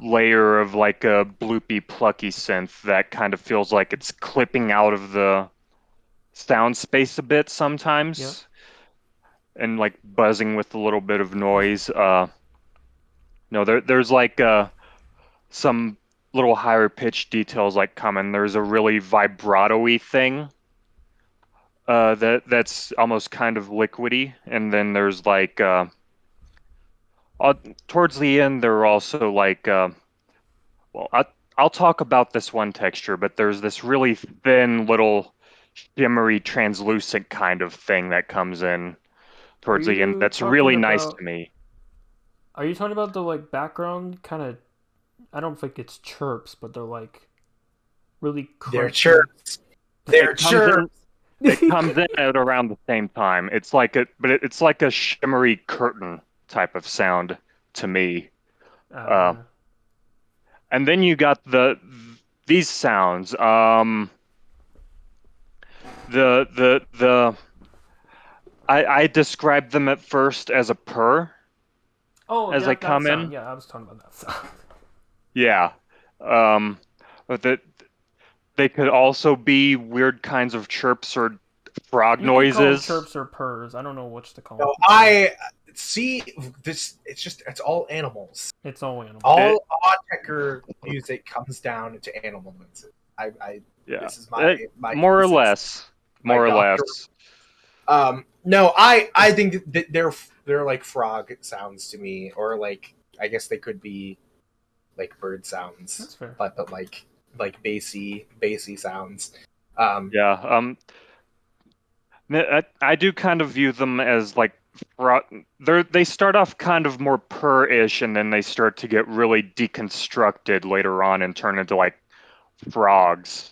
layer of like a bloopy plucky synth that kind of feels like it's clipping out of the sound space a bit sometimes, and like buzzing with a little bit of noise. No, there's like some little higher pitch details like coming. There's a really vibrato-y thing that's almost kind of liquidy, and then there's like towards the end there are also like well, I'll talk about this one texture, but there's this really thin little shimmery translucent kind of thing that comes in Are towards the end you that's really talking nice about? to me. Are you talking about the like background kind of? I don't think it's chirps, but they're like really crunchy. They're chirps. They're chirps. It comes in at around the same time. It's like it's like a shimmery curtain type of sound to me. And then you got these sounds. The I described them at first as a purr. Oh, as yeah, they that come sound. in. Yeah, I was talking about that sound. Yeah. But they could also be weird kinds of chirps or frog You could call them noises. chirps or purrs. I don't know which to call No, them. I see this. It's all animals. It's all animals. All Autechre music comes down to animal noises. Yeah. This is my more or thesis, less. More or doctor. less. No, I think that they're like frog sounds to me, or like I guess they could be like bird sounds. That's fair. But like bassy sounds. Yeah. I do kind of view them as like they start off kind of more purr-ish, and then they start to get really deconstructed later on and turn into like frogs.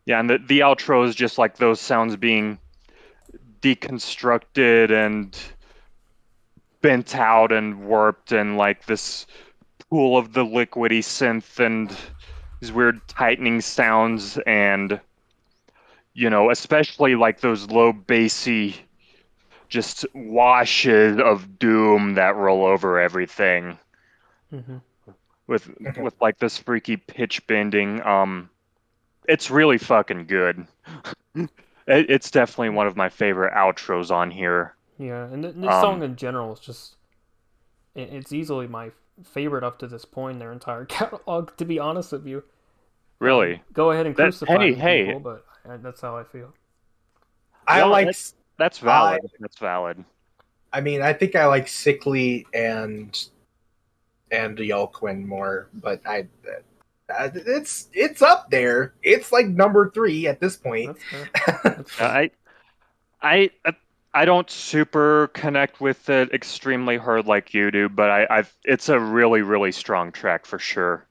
Yeah, and the outro is just like those sounds being deconstructed and bent out and warped, and like this pool of the liquidy synth and these weird tightening sounds, and especially like those low bassy just washes of doom that roll over everything. With like this freaky pitch bending. It's really fucking good. It's definitely one of my favorite outros on here. Yeah, and this song in general is just it's easily my favorite up to this point in their entire catalog, to be honest with you. Really? Go ahead and crucify me, hey. people, but that's how I feel. That's valid. That's valid. I mean, I think I like Cichli and Yolquin more, but it's up there. It's like number 3 at this point. That's fair. I don't super connect with it extremely hard like you do, but it's a really, really strong track for sure.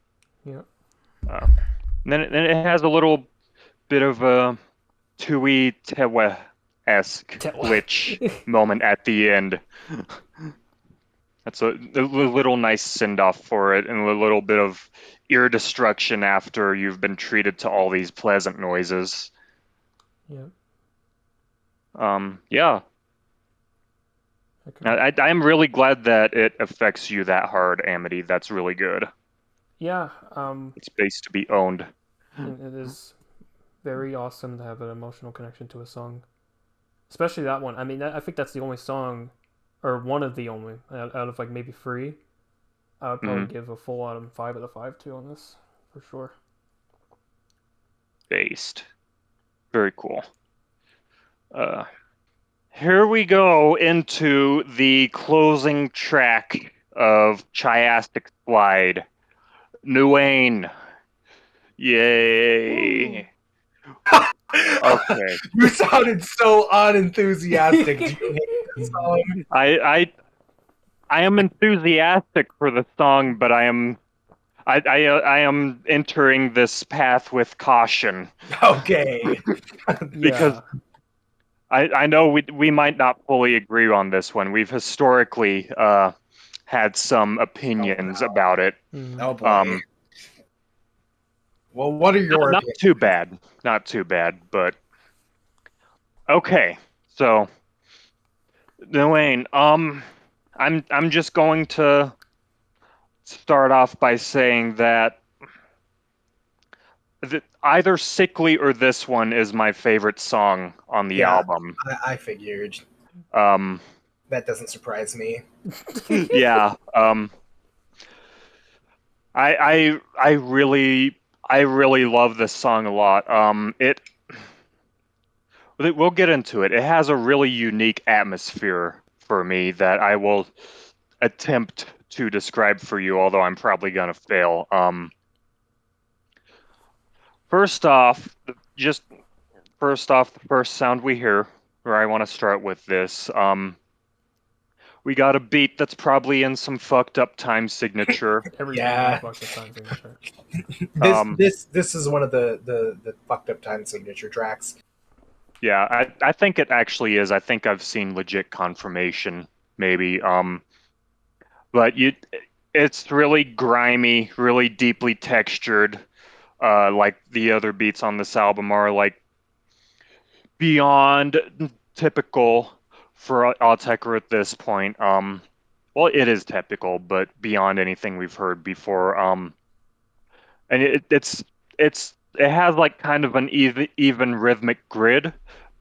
Yeah. And then it has a little bit of a Tewe-esque glitch moment at the end. That's a little nice send-off for it, and a little bit of ear destruction after you've been treated to all these pleasant noises. Yeah. Yeah. Okay. I'm really glad that it affects you that hard, Amity. That's really good. Yeah. It's space to be owned. It is very awesome to have an emotional connection to a song, especially that one. I mean, I think that's the only song, or one of the only out of like maybe 3. I would probably give a full 5 out of 5 to on this for sure. Based. Very cool. Here we go into the closing track of Chiastic Slide. Nuane. Yay. Okay. You sounded so unenthusiastic. Do you hate this song? I am enthusiastic for the song, but I am entering this path with caution Okay. because Yeah. I know we might not fully agree on this one. We've historically had some opinions about it. Mhm. Oh boy. Well, what are your Not opinions? too bad, not too bad, but okay. So, Nuane, I'm just going to start off by saying that either Cichli or this one is my favorite song on the Yeah, album. I figured. Um, That doesn't surprise me. yeah. I really love this song a lot. We'll get into it. It has a really unique atmosphere for me that I will attempt to describe for you, although I'm probably gonna fail. First off, just first off, the first sound we hear, where I want to start with this. We got a beat that's probably in some fucked up time signature. Everything Yeah. is fucked up time signature. This is one of the fucked up time signature tracks. Yeah, I think it actually is. I think I've seen legit confirmation, maybe. But it's really grimy, really deeply textured. Like the other beats on this album are like beyond typical for Autechre at this point. Well, it is typical, but beyond anything we've heard before. And it has like kind of an even rhythmic grid,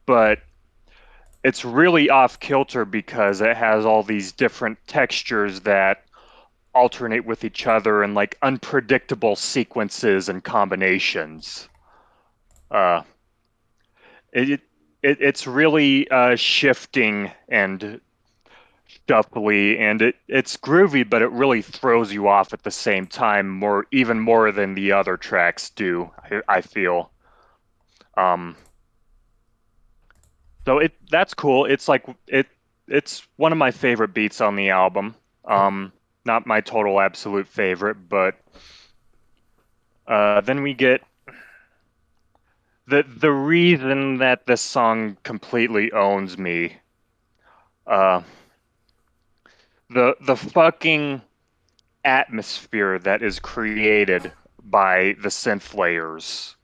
but it's really off kilter because it has all these different textures that alternate with each other in like unpredictable sequences and combinations. Uh, it, it's really shifting and shuffly, and it's groovy, but it really throws you off at the same time, even more than the other tracks do. I feel. Um, so that's cool. It's one of my favorite beats on the album. Not my total absolute favorite, but then we get the reason that this song completely owns me. Uh, the fucking atmosphere that is created by the synth layers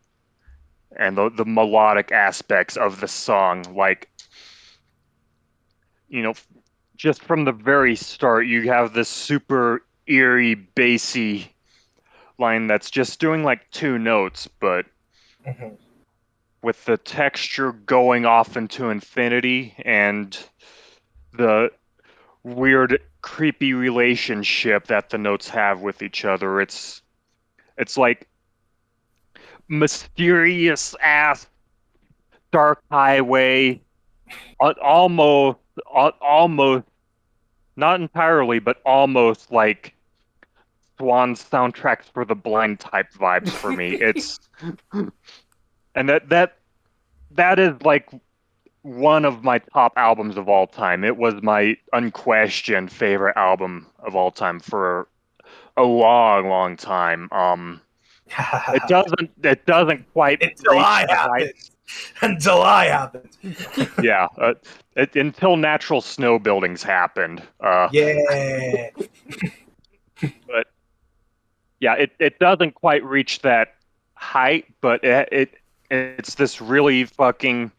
and the melodic aspects of the song, like, you know, just from the very start, you have this super eerie, bassy line that's just doing like two notes, but Mhm. with the texture going off into infinity and the weird, creepy relationship that the notes have with each other, it's like mysterious ass dark highway, almost not entirely, but almost like Swan's soundtracks for the blind type vibes for me. It's and that is like one of my top albums of all time. It was my unquestioned favorite album of all time for a long, long time. It doesn't quite Until reach I the height. happened. Until I happened. Yeah, until natural snow buildings happened. Yeah. But yeah, it doesn't quite reach that height, but it's this really fucking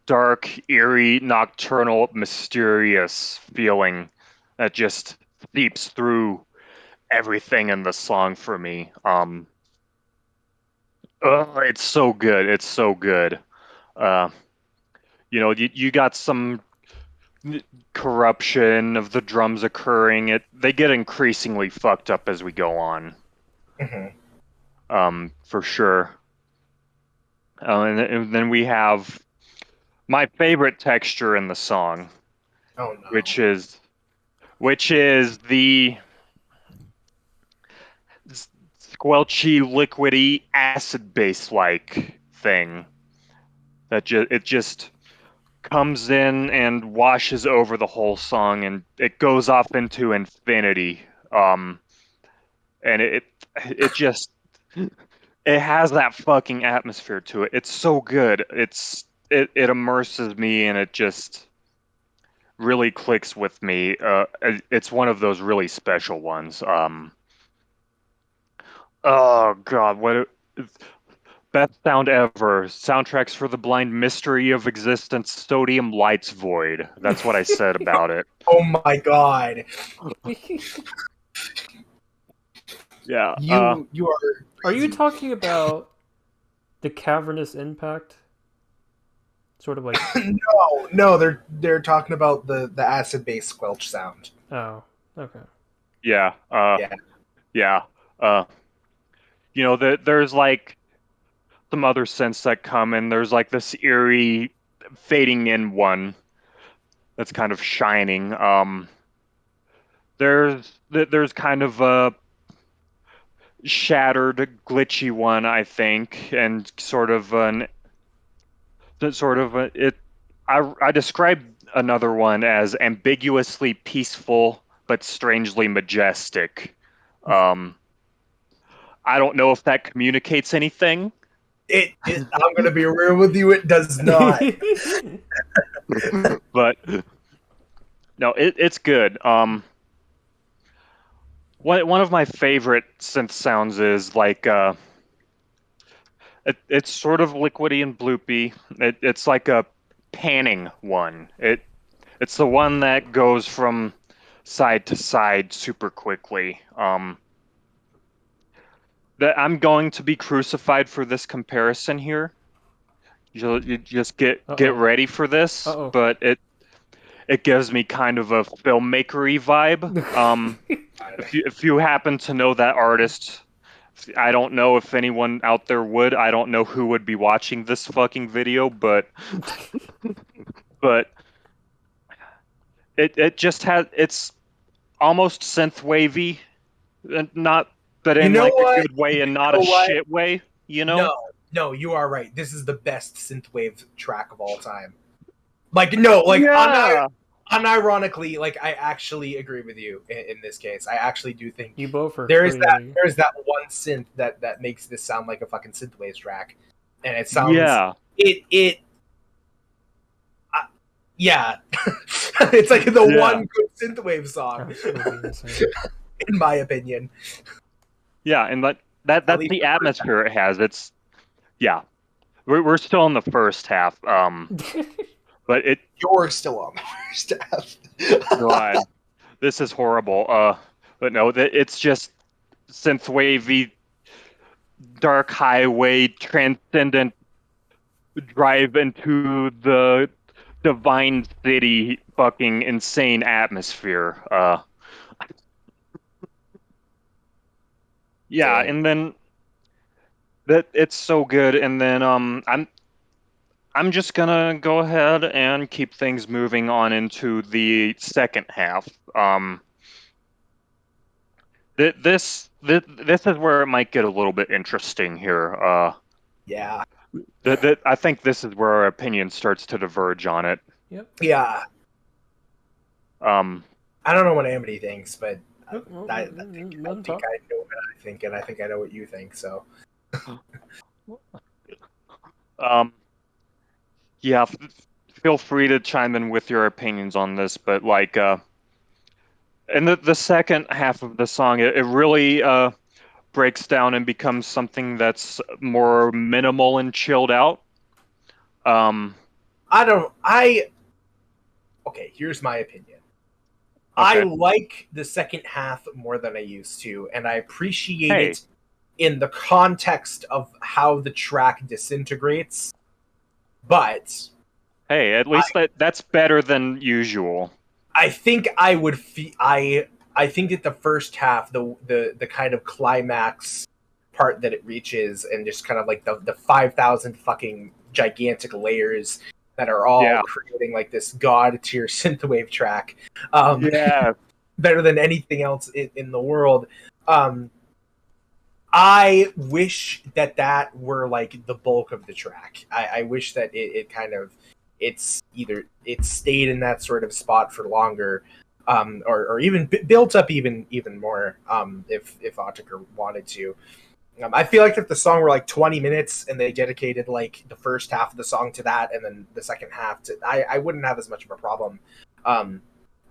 dark, eerie, nocturnal, mysterious feeling that just seeps through everything in the song for me. It's so good. It's so good. Uh, you got some corruption of the drums occurring. They get increasingly fucked up as we go on. Mhm. For sure. And then we have my favorite texture in the song, Oh no. which is the squelchy, liquidy, acid base like thing. it just comes in and washes over the whole song, and it goes off into infinity. And it just it has that fucking atmosphere to it. It's so good. It immerses me, and it just really clicks with me. It's one of those really special ones. Oh God, best sound ever. Soundtracks for the Blind, Mystery of Existence, Sodium Lights Void. That's what I said about it. Oh my god. Yeah. You are. Are you talking about the cavernous impact? Sort of like. No, they're talking about the acid base squelch sound. Oh, okay. Yeah. Yeah. Yeah. There's like some other synths that come in. There's like this eerie fading in one that's kind of shining. There's kind of a shattered, glitchy one, I think, and it. I described another one as ambiguously peaceful but strangely majestic. I don't know if that communicates anything. I'm gonna be real with you. It does not. But no, it's good. One of my favorite synth sounds is like it's sort of liquidy and bloopy. It's like a panning one. It's the one that goes from side to side super quickly. That I'm going to be crucified for this comparison here. You just get ready for this, Uh-oh. but it gives me kind of a filmmakery vibe. If you happen to know that artist, I don't know if anyone out there would. I don't know who would be watching this fucking video, but it just has it's almost synth wavy, not but in like a good way and not a shit way. No, you are right. This is the best synthwave track of all time. Unironically, like I actually agree with you in this case. I actually do think you both are. There is that one synth that makes this sound like a fucking synthwave track, and it sounds yeah. It's like the one good synthwave song, in my opinion. Yeah, and that's the atmosphere it has. It's we're still in the first half. But you're still on the first half. God, this is horrible. But no, it's just synthwavy, dark highway, transcendent drive into the divine city, fucking insane atmosphere. Yeah, and then it's so good, and then I'm just gonna go ahead and keep things moving on into the second half. This is where it might get a little bit interesting here. Yeah. I think this is where our opinion starts to diverge on it. Yep. Yeah. I don't know what Amity thinks, but I think I know what I think, and I think I know what you think. So. Yeah, feel free to chime in with your opinions on this, but like, in the second half of the song, it really breaks down and becomes something that's more minimal and chilled out. Okay, here's my opinion. Okay. I like the second half more than I used to, and I appreciate it in the context of how the track disintegrates. But hey, at least that's better than usual. I think I would I think that the first half, the kind of climax part that it reaches, and just kind of like the 5,000 fucking gigantic layers that are all creating like this god tier synthwave track. Better than anything else in the world. I wish that were like the bulk of the track. I wish that it kind of it stayed in that sort of spot for longer, or even built up even more, if Autechre wanted to. I feel like if the song were like 20 minutes and they dedicated like the first half of the song to that and then the second half to, I wouldn't have as much of a problem,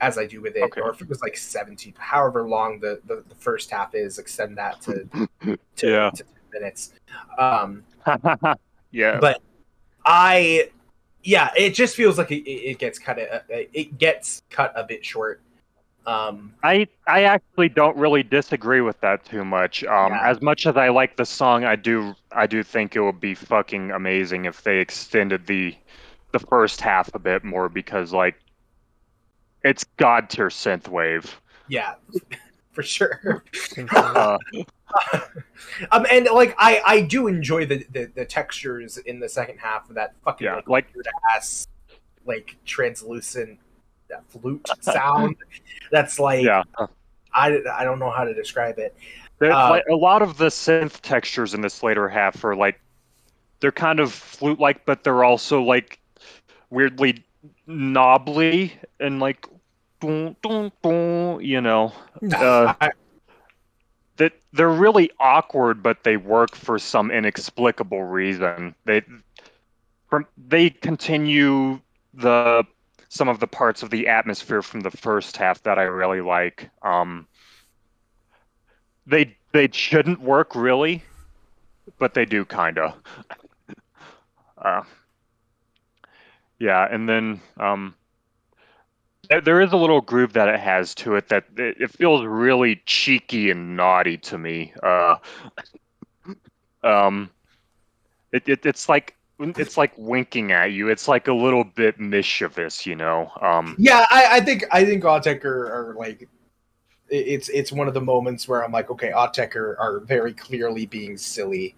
as I do with it. Okay. Or if it was like 17, however long the first half is, extend that to Yeah. 10 minutes. Yeah. But it just feels like it gets cut a bit short. I actually don't really disagree with that too much. Yeah. As much as I like the song, I do think it would be fucking amazing if they extended the first half a bit more, because like it's god tier synthwave. Yeah, for sure. Uh, And like I do enjoy the textures in the second half of that fucking Yeah, like weird ass like translucent flute sound. That's like yeah. I don't know how to describe it. Like a lot of the synth textures in this later half are like, they're kind of flute-like, but they're also like weirdly knobbly and like, dun, dun, dun, you know. That they're really awkward, but they work for some inexplicable reason. They continue some of the parts of the atmosphere from the first half that I really like. They shouldn't work really, but they do kinda. Yeah, and then there is a little groove that it has to it that it feels really cheeky and naughty to me. It's like winking at you. It's like a little bit mischievous, you know. Yeah, I think Autechre are like it's one of the moments where I'm like, okay, Autechre are very clearly being silly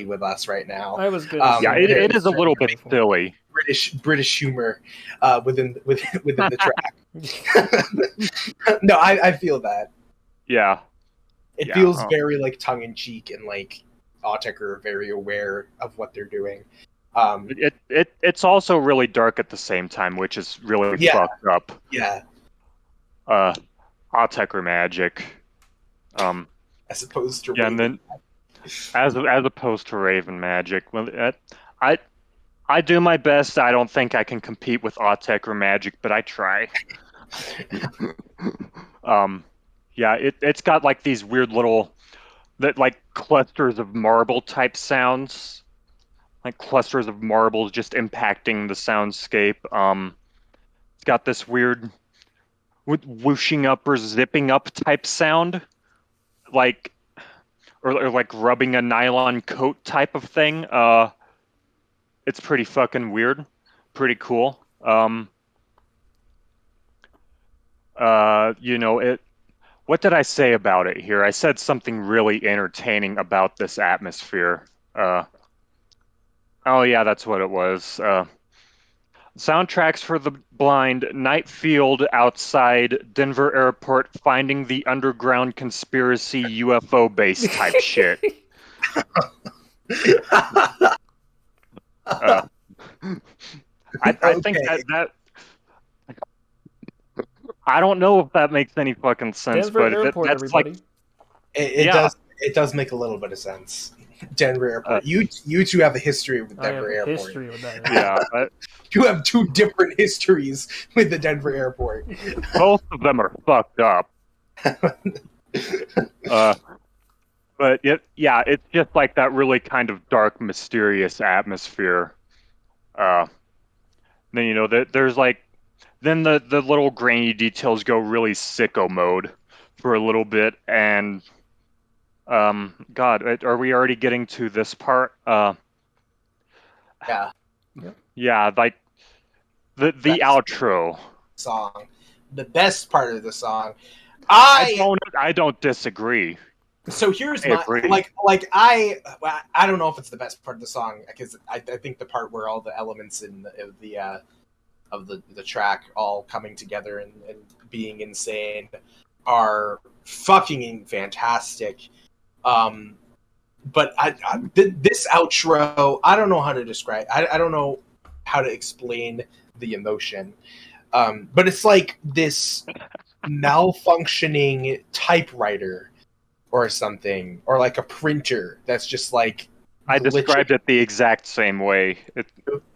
with us right now. I was good. Yeah, it is a little bit silly. British humor within the track. No, I feel that. Yeah. It feels very like tongue in cheek, and like Autechre are very aware of what they're doing. It's also really dark at the same time, which is really fucked up. Yeah. Autechre magic. As opposed to Raven. And then as opposed to Raven magic. Well, I do my best. I don't think I can compete with Autechre magic, but I try. Yeah, it's got like these weird little like clusters of marble type sounds. Like clusters of marbles just impacting the soundscape. It's got this weird whooshing up or zipping up type sound, like or like rubbing a nylon coat type of thing. It's pretty fucking weird, pretty cool. You know it. What did I say about it here? I said something really entertaining about this atmosphere. Oh yeah, that's what it was. Soundtracks for the Blind, Night Field outside Denver Airport, finding the underground conspiracy UFO base type shit. I think that I don't know if that makes any fucking sense, Denver but Airport, that's everybody. like it does make a little bit of sense. Denver Airport. You two have a history with Denver Airport. History with that. Yeah, you have two different histories with the Denver Airport. Both of them are fucked up. But it's just like that really kind of dark, mysterious atmosphere. Then there's like, then the little grainy details go really sicko mode for a little bit, and God, are we already getting to this part? Yeah, like the outro song, the best part of the song. I don't disagree. So here's my I don't know if it's the best part of the song, because I think the part where all the elements in the track all coming together and being insane are fucking fantastic. this outro, I don't know how to describe. I don't know how to explain the emotion. But it's like this malfunctioning typewriter or something, or like a printer that's just like I glitching. described it the exact same way.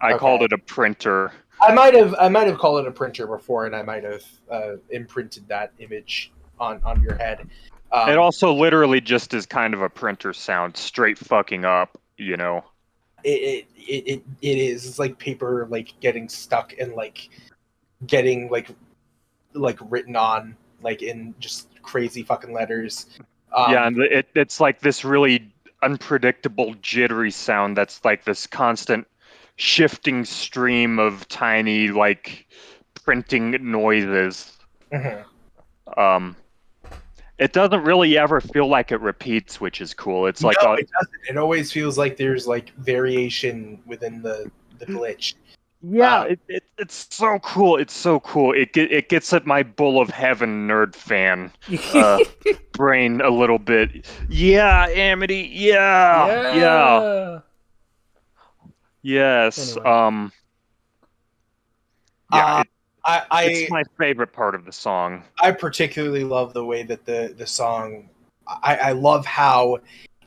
I called it a printer. I might have called it a printer before, and I might have imprinted that image on your head. It also literally just is kind of a printer sound, straight fucking up, you know. It is. It's like paper like getting stuck and like getting like written on like in just crazy fucking letters. Yeah, and it's like this really unpredictable jittery sound that's like this constant shifting stream of tiny like printing noises. Mm-hmm. It doesn't really ever feel like it repeats, which is cool. It's like no, it doesn't. It always feels like there's like variation within the glitch. Yeah, it's so cool. It's so cool. It gets at my bull of heaven nerd fan brain a little bit. Yeah, Amity. Yeah. Yes. Anyway. Yeah. It's my favorite part of the song. I particularly love the way that the song. I love how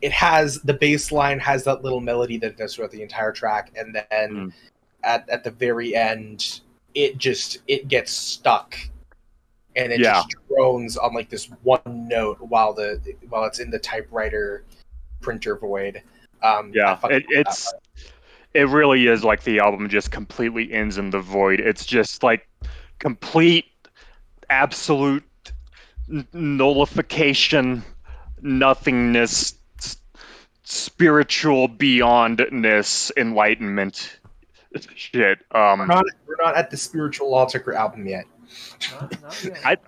it has the bass line has that little melody that it does throughout the entire track, and then at the very end, it gets stuck, and it just drones on like this one note while it's in the typewriter printer void. It really is like the album just completely ends in the void. It's just like complete, absolute nullification, nothingness, spiritual beyondness, enlightenment. Shit. We're not at the spiritual Autechre album yet. Not yet.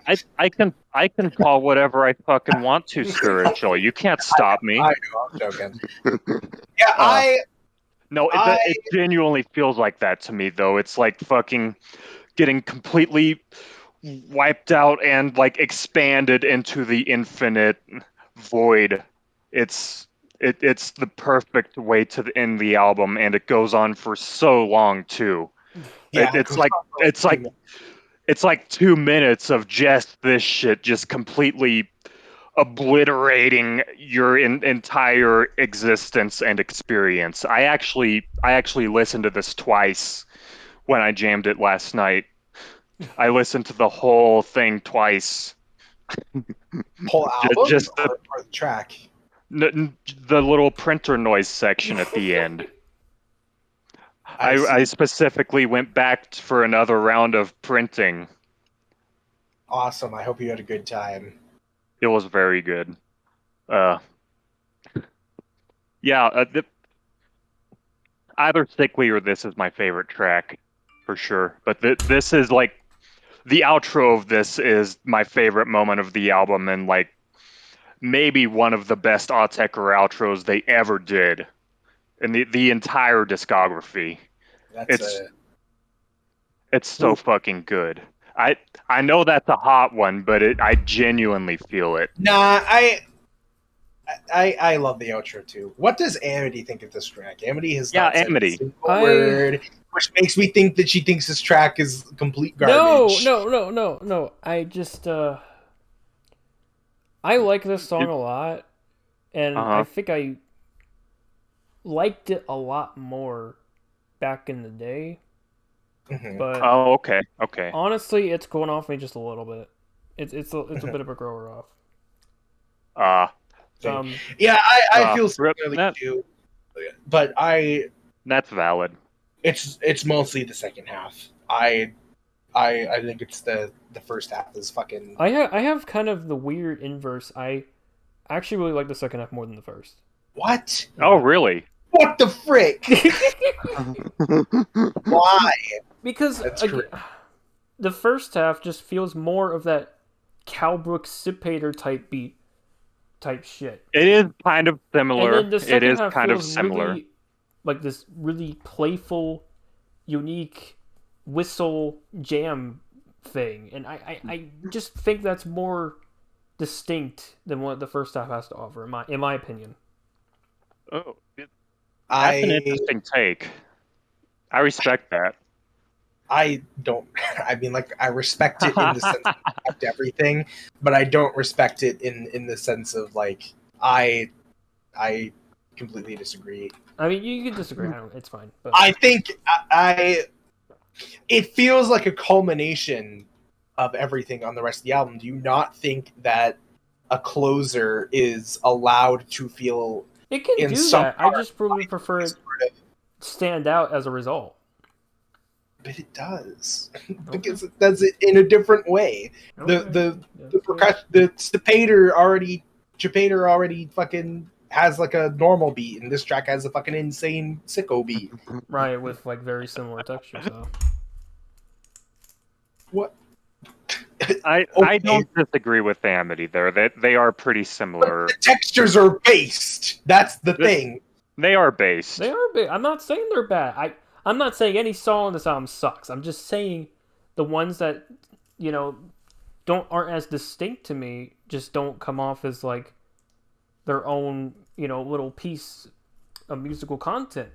I can call whatever I fucking want to spiritual. You can't stop me. I know, I'm joking. Yeah, No, it genuinely feels like that to me, though. It's like fucking getting completely wiped out and like expanded into the infinite void. It's the perfect way to end the album, and it goes on for so long too. Yeah, it's like 2 minutes of just this shit, just completely obliterating your entire existence and experience. I actually listened to this twice when I jammed it last night. I listened to the whole thing twice. Whole album, just or the track. The little printer noise section at the end. I specifically went back for another round of printing. Awesome. I hope you had a good time. It was very good. Either Cichli or this is my favorite track, for sure. But this is like, the outro of this is my favorite moment of the album, and like maybe one of the best Autechre outros they ever did in the entire discography. It's so fucking good. I know that's a hot one, but I genuinely feel it. Nah, I love the outro too. What does Amity think of this track? Amity has not said a single word, which makes me think that she thinks this track is complete garbage. No. I just I like this song a lot, and I think I liked it a lot more back in the day. Mm-hmm. But okay. Honestly, it's going off me just a little bit. It's a bit of a grower off. Yeah, I feel similarly too, but that's valid. It's mostly the second half. I think it's the first half is fucking. I have kind of the weird inverse. I actually really like the second half more than the first. What? Yeah. Oh, really? What the frick? Why? Because the first half just feels more of that Calbruc Cipater type shit. It is kind of similar. And then the second half kind feels of similar. Really, like this really playful, unique whistle jam thing, and I just think that's more distinct than what the first half has to offer, in my opinion. Oh, that's an I interesting take. I respect that. I don't. I mean, like, I respect it in the sense of I respect everything, but I don't respect it in the sense of like I completely disagree. I mean, you can disagree. It's fine. But I think it feels like a culmination of everything on the rest of the album. Do you not think that a closer is allowed to feel it can in do some that. I part just really prefer it sort of, stand out as a result. but it does Okay. because it does it in a different way. The percussion, the Cipater already fucking has like a normal beat, and this track has a fucking insane sicko beat. Right, with like very similar textures though. What? I Okay. don't disagree with Amity there. They are pretty similar. The textures are based. That's the thing. They are based. They are big. I'm not saying they're bad. I'm not saying any song on this album sucks. I'm just saying the ones that, you know, aren't as distinct to me just don't come off as like their own, you know, little piece of musical content.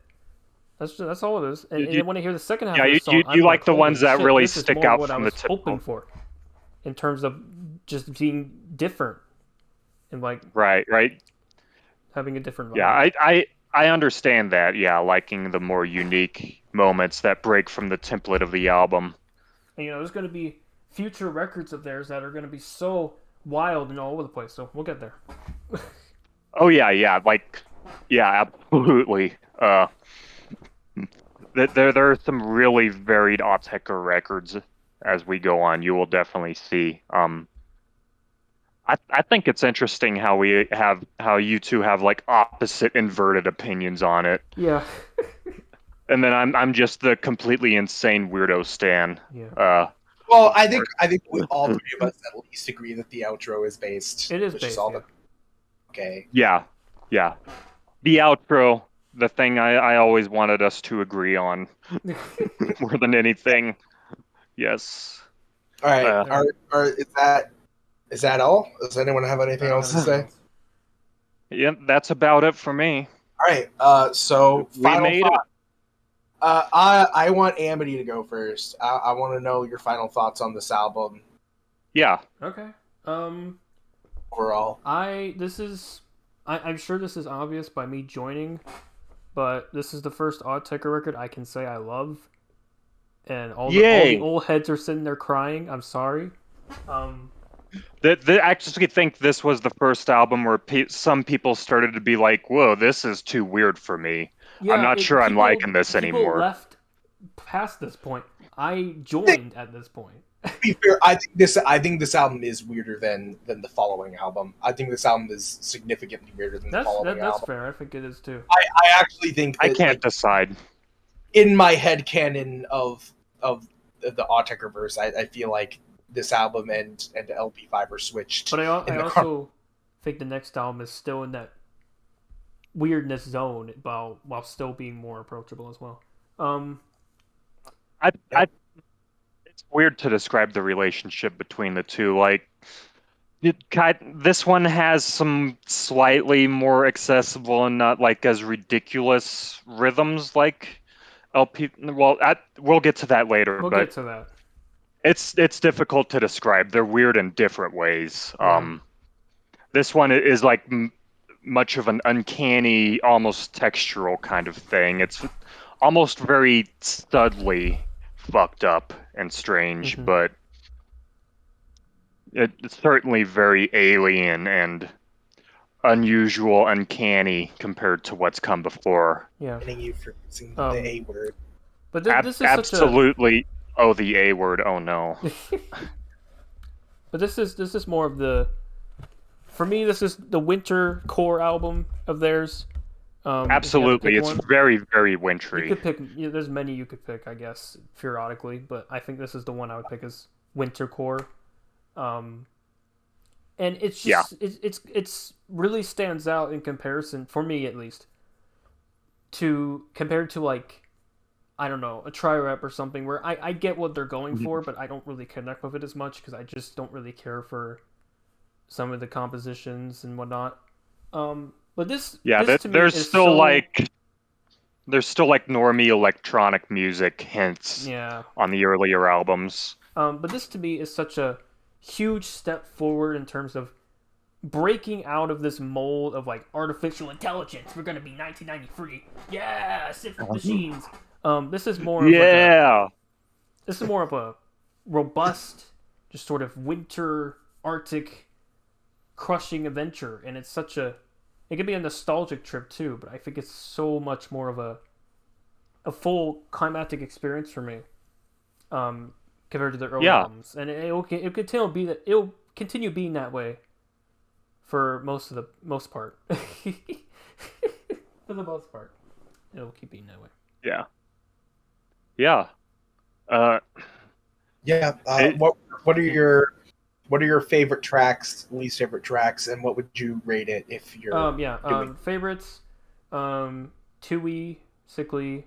That's all it is. And when I hear the second half of the song, you like the holy ones that shit, really this is stick more out what from I the was typical. hoping for, in terms of just being different and like Right. having a different vibe. Yeah, I understand that. Yeah, liking the more unique moments that break from the template of the album. And, you know, there's going to be future records of theirs that are going to be so wild and all over the place. So we'll get there. Oh yeah, absolutely. There are some really varied Autechre records as we go on. You will definitely see. I think it's interesting how you two have like opposite inverted opinions on it. Yeah. And then I'm just the completely insane weirdo stan. Yeah. Well, I think all three of us at least agree that the outro is based. It is which based. is all Yeah. Okay. Yeah. The outro, the thing I always wanted us to agree on more than anything. Yes. All right. Is that all? Does anyone have anything else to say? Yeah, that's about it for me. All right. So We final made thought. I want Amity to go first. I want to know your final thoughts on this album Yeah. Okay. overall. I'm sure this is obvious by me joining, but this is the first Autechre record I can say I love, and all the old heads are sitting there crying. I'm sorry. I actually think this was the first album where some people started to be like, "Whoa, this is too weird for me. Yeah, I'm not sure I'm liking this people anymore." left past this point. I joined at this point. To be fair, I think this album is weirder than the following album. I think this album is significantly weirder than the following That's album. fair. I think it is too. I actually think that, I can't decide. in my head canon of the Autechre verse, I feel like this album and LP5 are switched. But I also think the next album is still in that weirdness zone while still being more approachable as well. It's weird to describe the relationship between the two. Like, this one has some slightly more accessible and not like as ridiculous rhythms like LP. Well, we'll get to that later. We'll get to that. It's difficult to describe. They're weird in different ways. This one is like much of an uncanny, almost textural kind of thing. It's almost very studly fucked up and strange, but it's certainly very alien and unusual, uncanny compared to what's come before. Yeah. You for using the A word. But this is absolutely. Oh, the A word. Oh no. But this is more of the. For me, this is the winter core album of theirs. Absolutely, it's very, very wintry. You could pick. There's many you could pick, I guess, periodically, but I think this is the one I would pick as winter core. And it's just it's really stands out in comparison, for me at least, compared to like, I don't know, a tri-rep or something where I get what they're going for, but I don't really connect with it as much because I just don't really care for some of the compositions and whatnot. But But this Yeah, this to me there's is still so, like normie electronic music hints yeah. on the earlier albums. But this to me is such a huge step forward in terms of breaking out of this mold of like artificial intelligence. We're gonna be 1993. Yeah, synth machines. This is more of like this is more of a robust, just sort of winter Arctic crushing adventure, and it's such a. It could be a nostalgic trip too, but I think it's so much more of a full climatic experience for me, compared to the early albums, and it'll continue being that way for most part. For the most part, it'll keep being that way. Yeah. Yeah. What are your favorite tracks, least favorite tracks, and what would you rate it if you're doing? Favorites, Tewe, Cichli,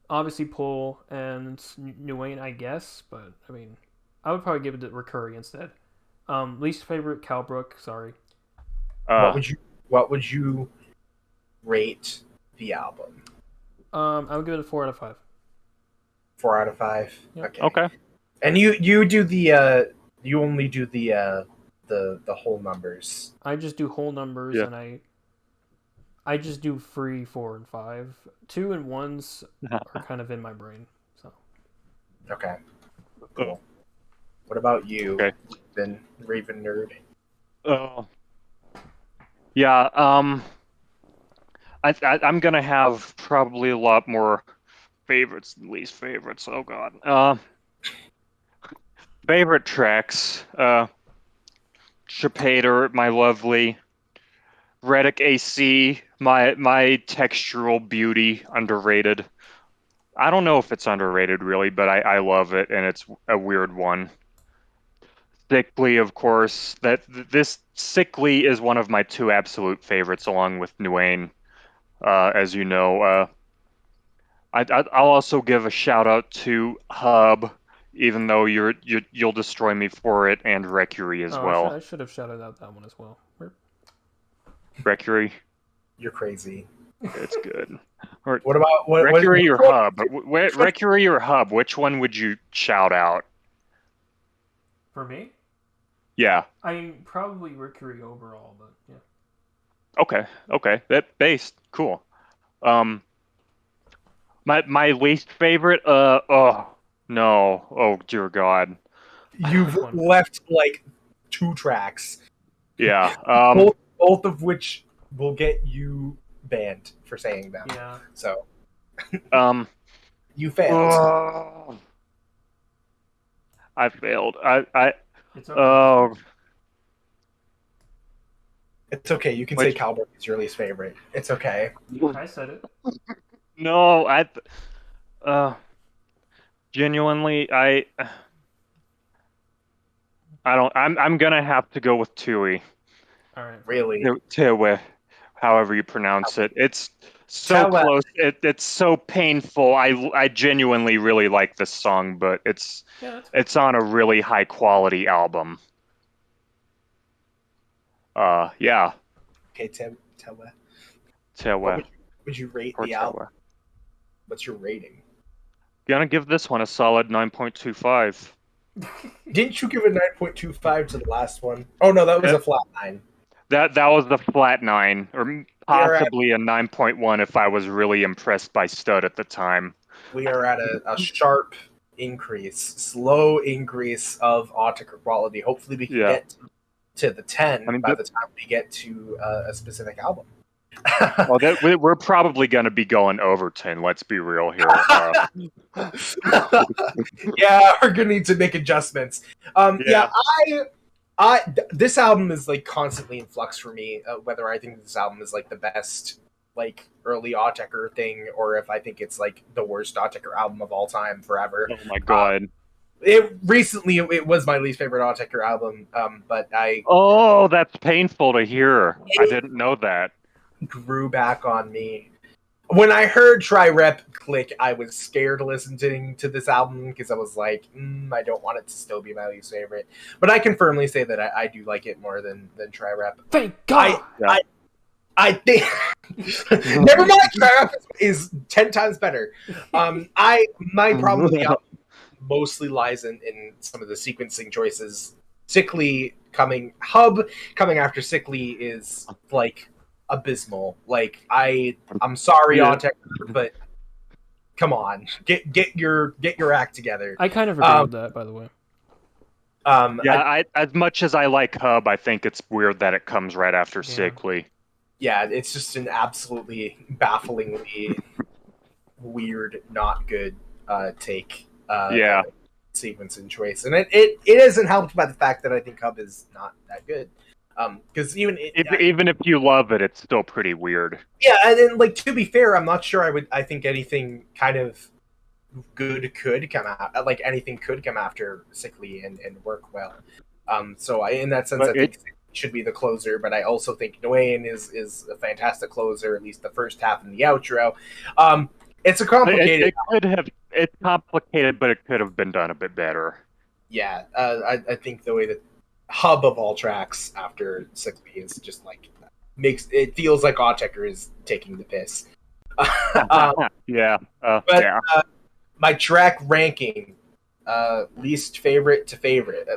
obviously Pule and Nuane, I guess, but I mean, I would probably give it to Recury instead. Least favorite, Calbruc. Sorry. What would you rate the album? I would give it a 4 out of 5. 4 out of 5. Yep. Okay. And you do the you only do the whole numbers. I just do whole numbers, Yeah. and I just do 3, 4, and 5. 2 and 1s are kind of in my brain. So. Okay. Cool. What about you, Okay. then Raven Nerd? Yeah. I'm gonna have probably a lot more favorites than least favorites. Oh God. Favorite tracks. Cipater, my lovely. Rettic AC, my textural beauty, underrated. I don't know if it's underrated really, but I love it, and it's a weird one. Cichli, of course. This Cichli is one of my 2 absolute favorites, along with Nuane, as you know. I'll also give a shout out to Hub, even though you'll destroy me for it, and Recury as well. I should have shouted out that one as well. Recury, You're crazy. it's good. What about Recury or Hub? Recury or Hub? Which one would you shout out? For me? Yeah. I mean, probably Recury overall, but yeah. Okay. That based. Cool. My least favorite. Oh no. Oh dear God. You've left like 2 tracks. Yeah. Both of which will get you banned for saying them. Yeah. So. You failed. I failed. It's okay. Oh. It's okay. You can say Calbruc is your least favorite. It's okay. I said it. No, genuinely, I don't. I'm gonna have to go with Tewe. All right. Really? Tewe, however you pronounce it. It's so Tewe. close. It's so painful. I genuinely really like this song, but it's on a really high quality album. Yeah. Okay, Tewe. Tewe. Would you rate Or the Tewe. album? What's your rating? Gonna give this one a solid 9.25. Didn't you give a 9.25 to the last one? Oh no, that was a flat 9. That was the flat 9, or possibly a 9.1 if I was really impressed by Stud at the time. We are at a sharp slow increase of Autechre quality. Hopefully we can get to the 10 by the time we get to a specific album. Well, we're probably going to be going over 10, let's be real here. Yeah, we're going to need to make adjustments. This album is like constantly in flux for me, whether I think this album is like the best like early Autechre thing, or if I think it's like the worst Autechre album of all time forever. Oh my God. It was my least favorite Autechre album, but that's painful to hear. I didn't know that. Grew back on me. when I heard Try Rep click, I was scared listening to this album because I was like, I don't want it to still be my least favorite. But I can firmly say that I do like it more than Try Rep. Thank God. I think. Never mind. Try Rep is 10 times better. My problem with the album mostly lies in some of the sequencing choices. Cichli coming after Cichli is like abysmal. Like I'm sorry, Autechre, but come on, get your act together. I kind of agree with that, by the way. As much as I like Hub, I think it's weird that it comes right after Cichli. Yeah, it's just an absolutely bafflingly weird, not good take. Sequence and choice, and it isn't helped by the fact that I think Hub is not that good. Because even if you love it, it's still pretty weird. Yeah, and then like to be fair, I'm not sure I think anything kind of good could come out. Like anything could come after Cichli and work well. So in that sense, I think it should be the closer. But I also think Nuane is a fantastic closer, at least the first half and the outro. It's a complicated. It's complicated, but it could have been done a bit better. Yeah, I think the way that Hub of all tracks after Cichli is just like it feels like Autechre is taking the piss. My track ranking, least favorite to favorite.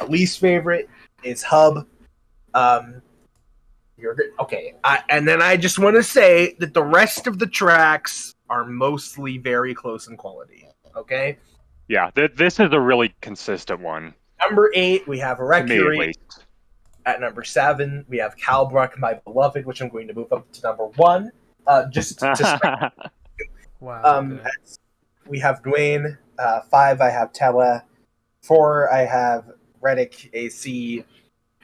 Least favorite is Hub. You're good. Okay, and then I just want to say that the rest of the tracks are mostly very close in quality. Okay. Yeah, this is a really consistent one. Number 8, we have Recury. At number 7, we have Calbruc, My Beloved, which I'm going to move up to number 1. Wow. We have Nuane. 5, I have Tewe. 4, I have Rettic AC.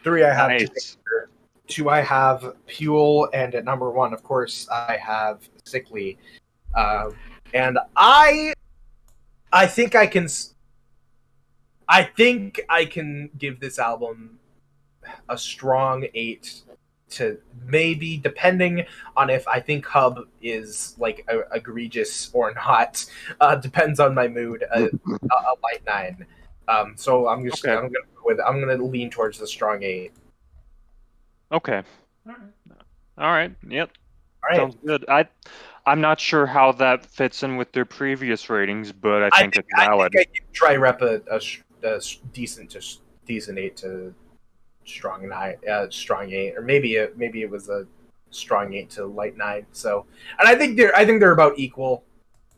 3, I have Cipater. 2, I have Pule, and at number 1, of course, I have Cichli. And I think I can give this album a strong 8 to maybe, depending on if I think Hub is like egregious or not. Depends on my mood. A light 9. So I'm gonna lean towards the strong 8. Okay. All right. Yep. All right. Sounds good. I'm not sure how that fits in with their previous ratings, but I think it's valid. I think I try rep a decent 8 to strong 9, strong 8, or maybe it was a strong 8 to light 9. So, and I think they're about equal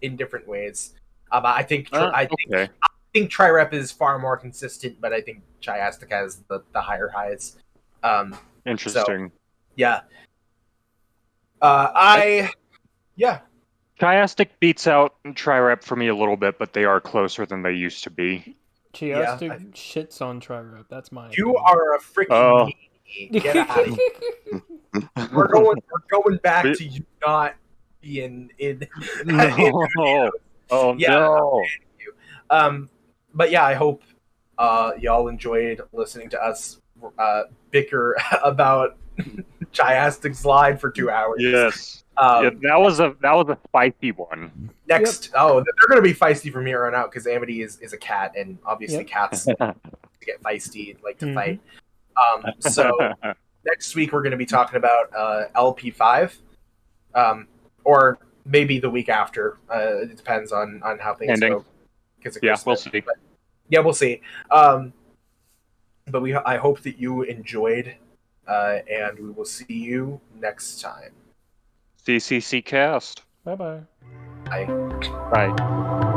in different ways. I think Try Rep is far more consistent, but I think Chiastic has the higher highs. Interesting. So, yeah. Chiastic beats out Try Rep for me a little bit, but they are closer than they used to be. Chiastic shits on Try Rep. That's my. You are a freaking get out of here. We're going back to you not being in. No. No. But yeah, I hope y'all enjoyed listening to us bicker about Chiastic Slide for 2 hours. Yes. That was a spicy one. Next, they're going to be feisty from here on out because Amity is a cat, and obviously cats get feisty, like to fight. So next week we're going to be talking about LP5, or maybe the week after. It depends on how things go. We'll see. We'll see. But I hope that you enjoyed, and we will see you next time. CCCcast. Bye-bye. Bye. Bye.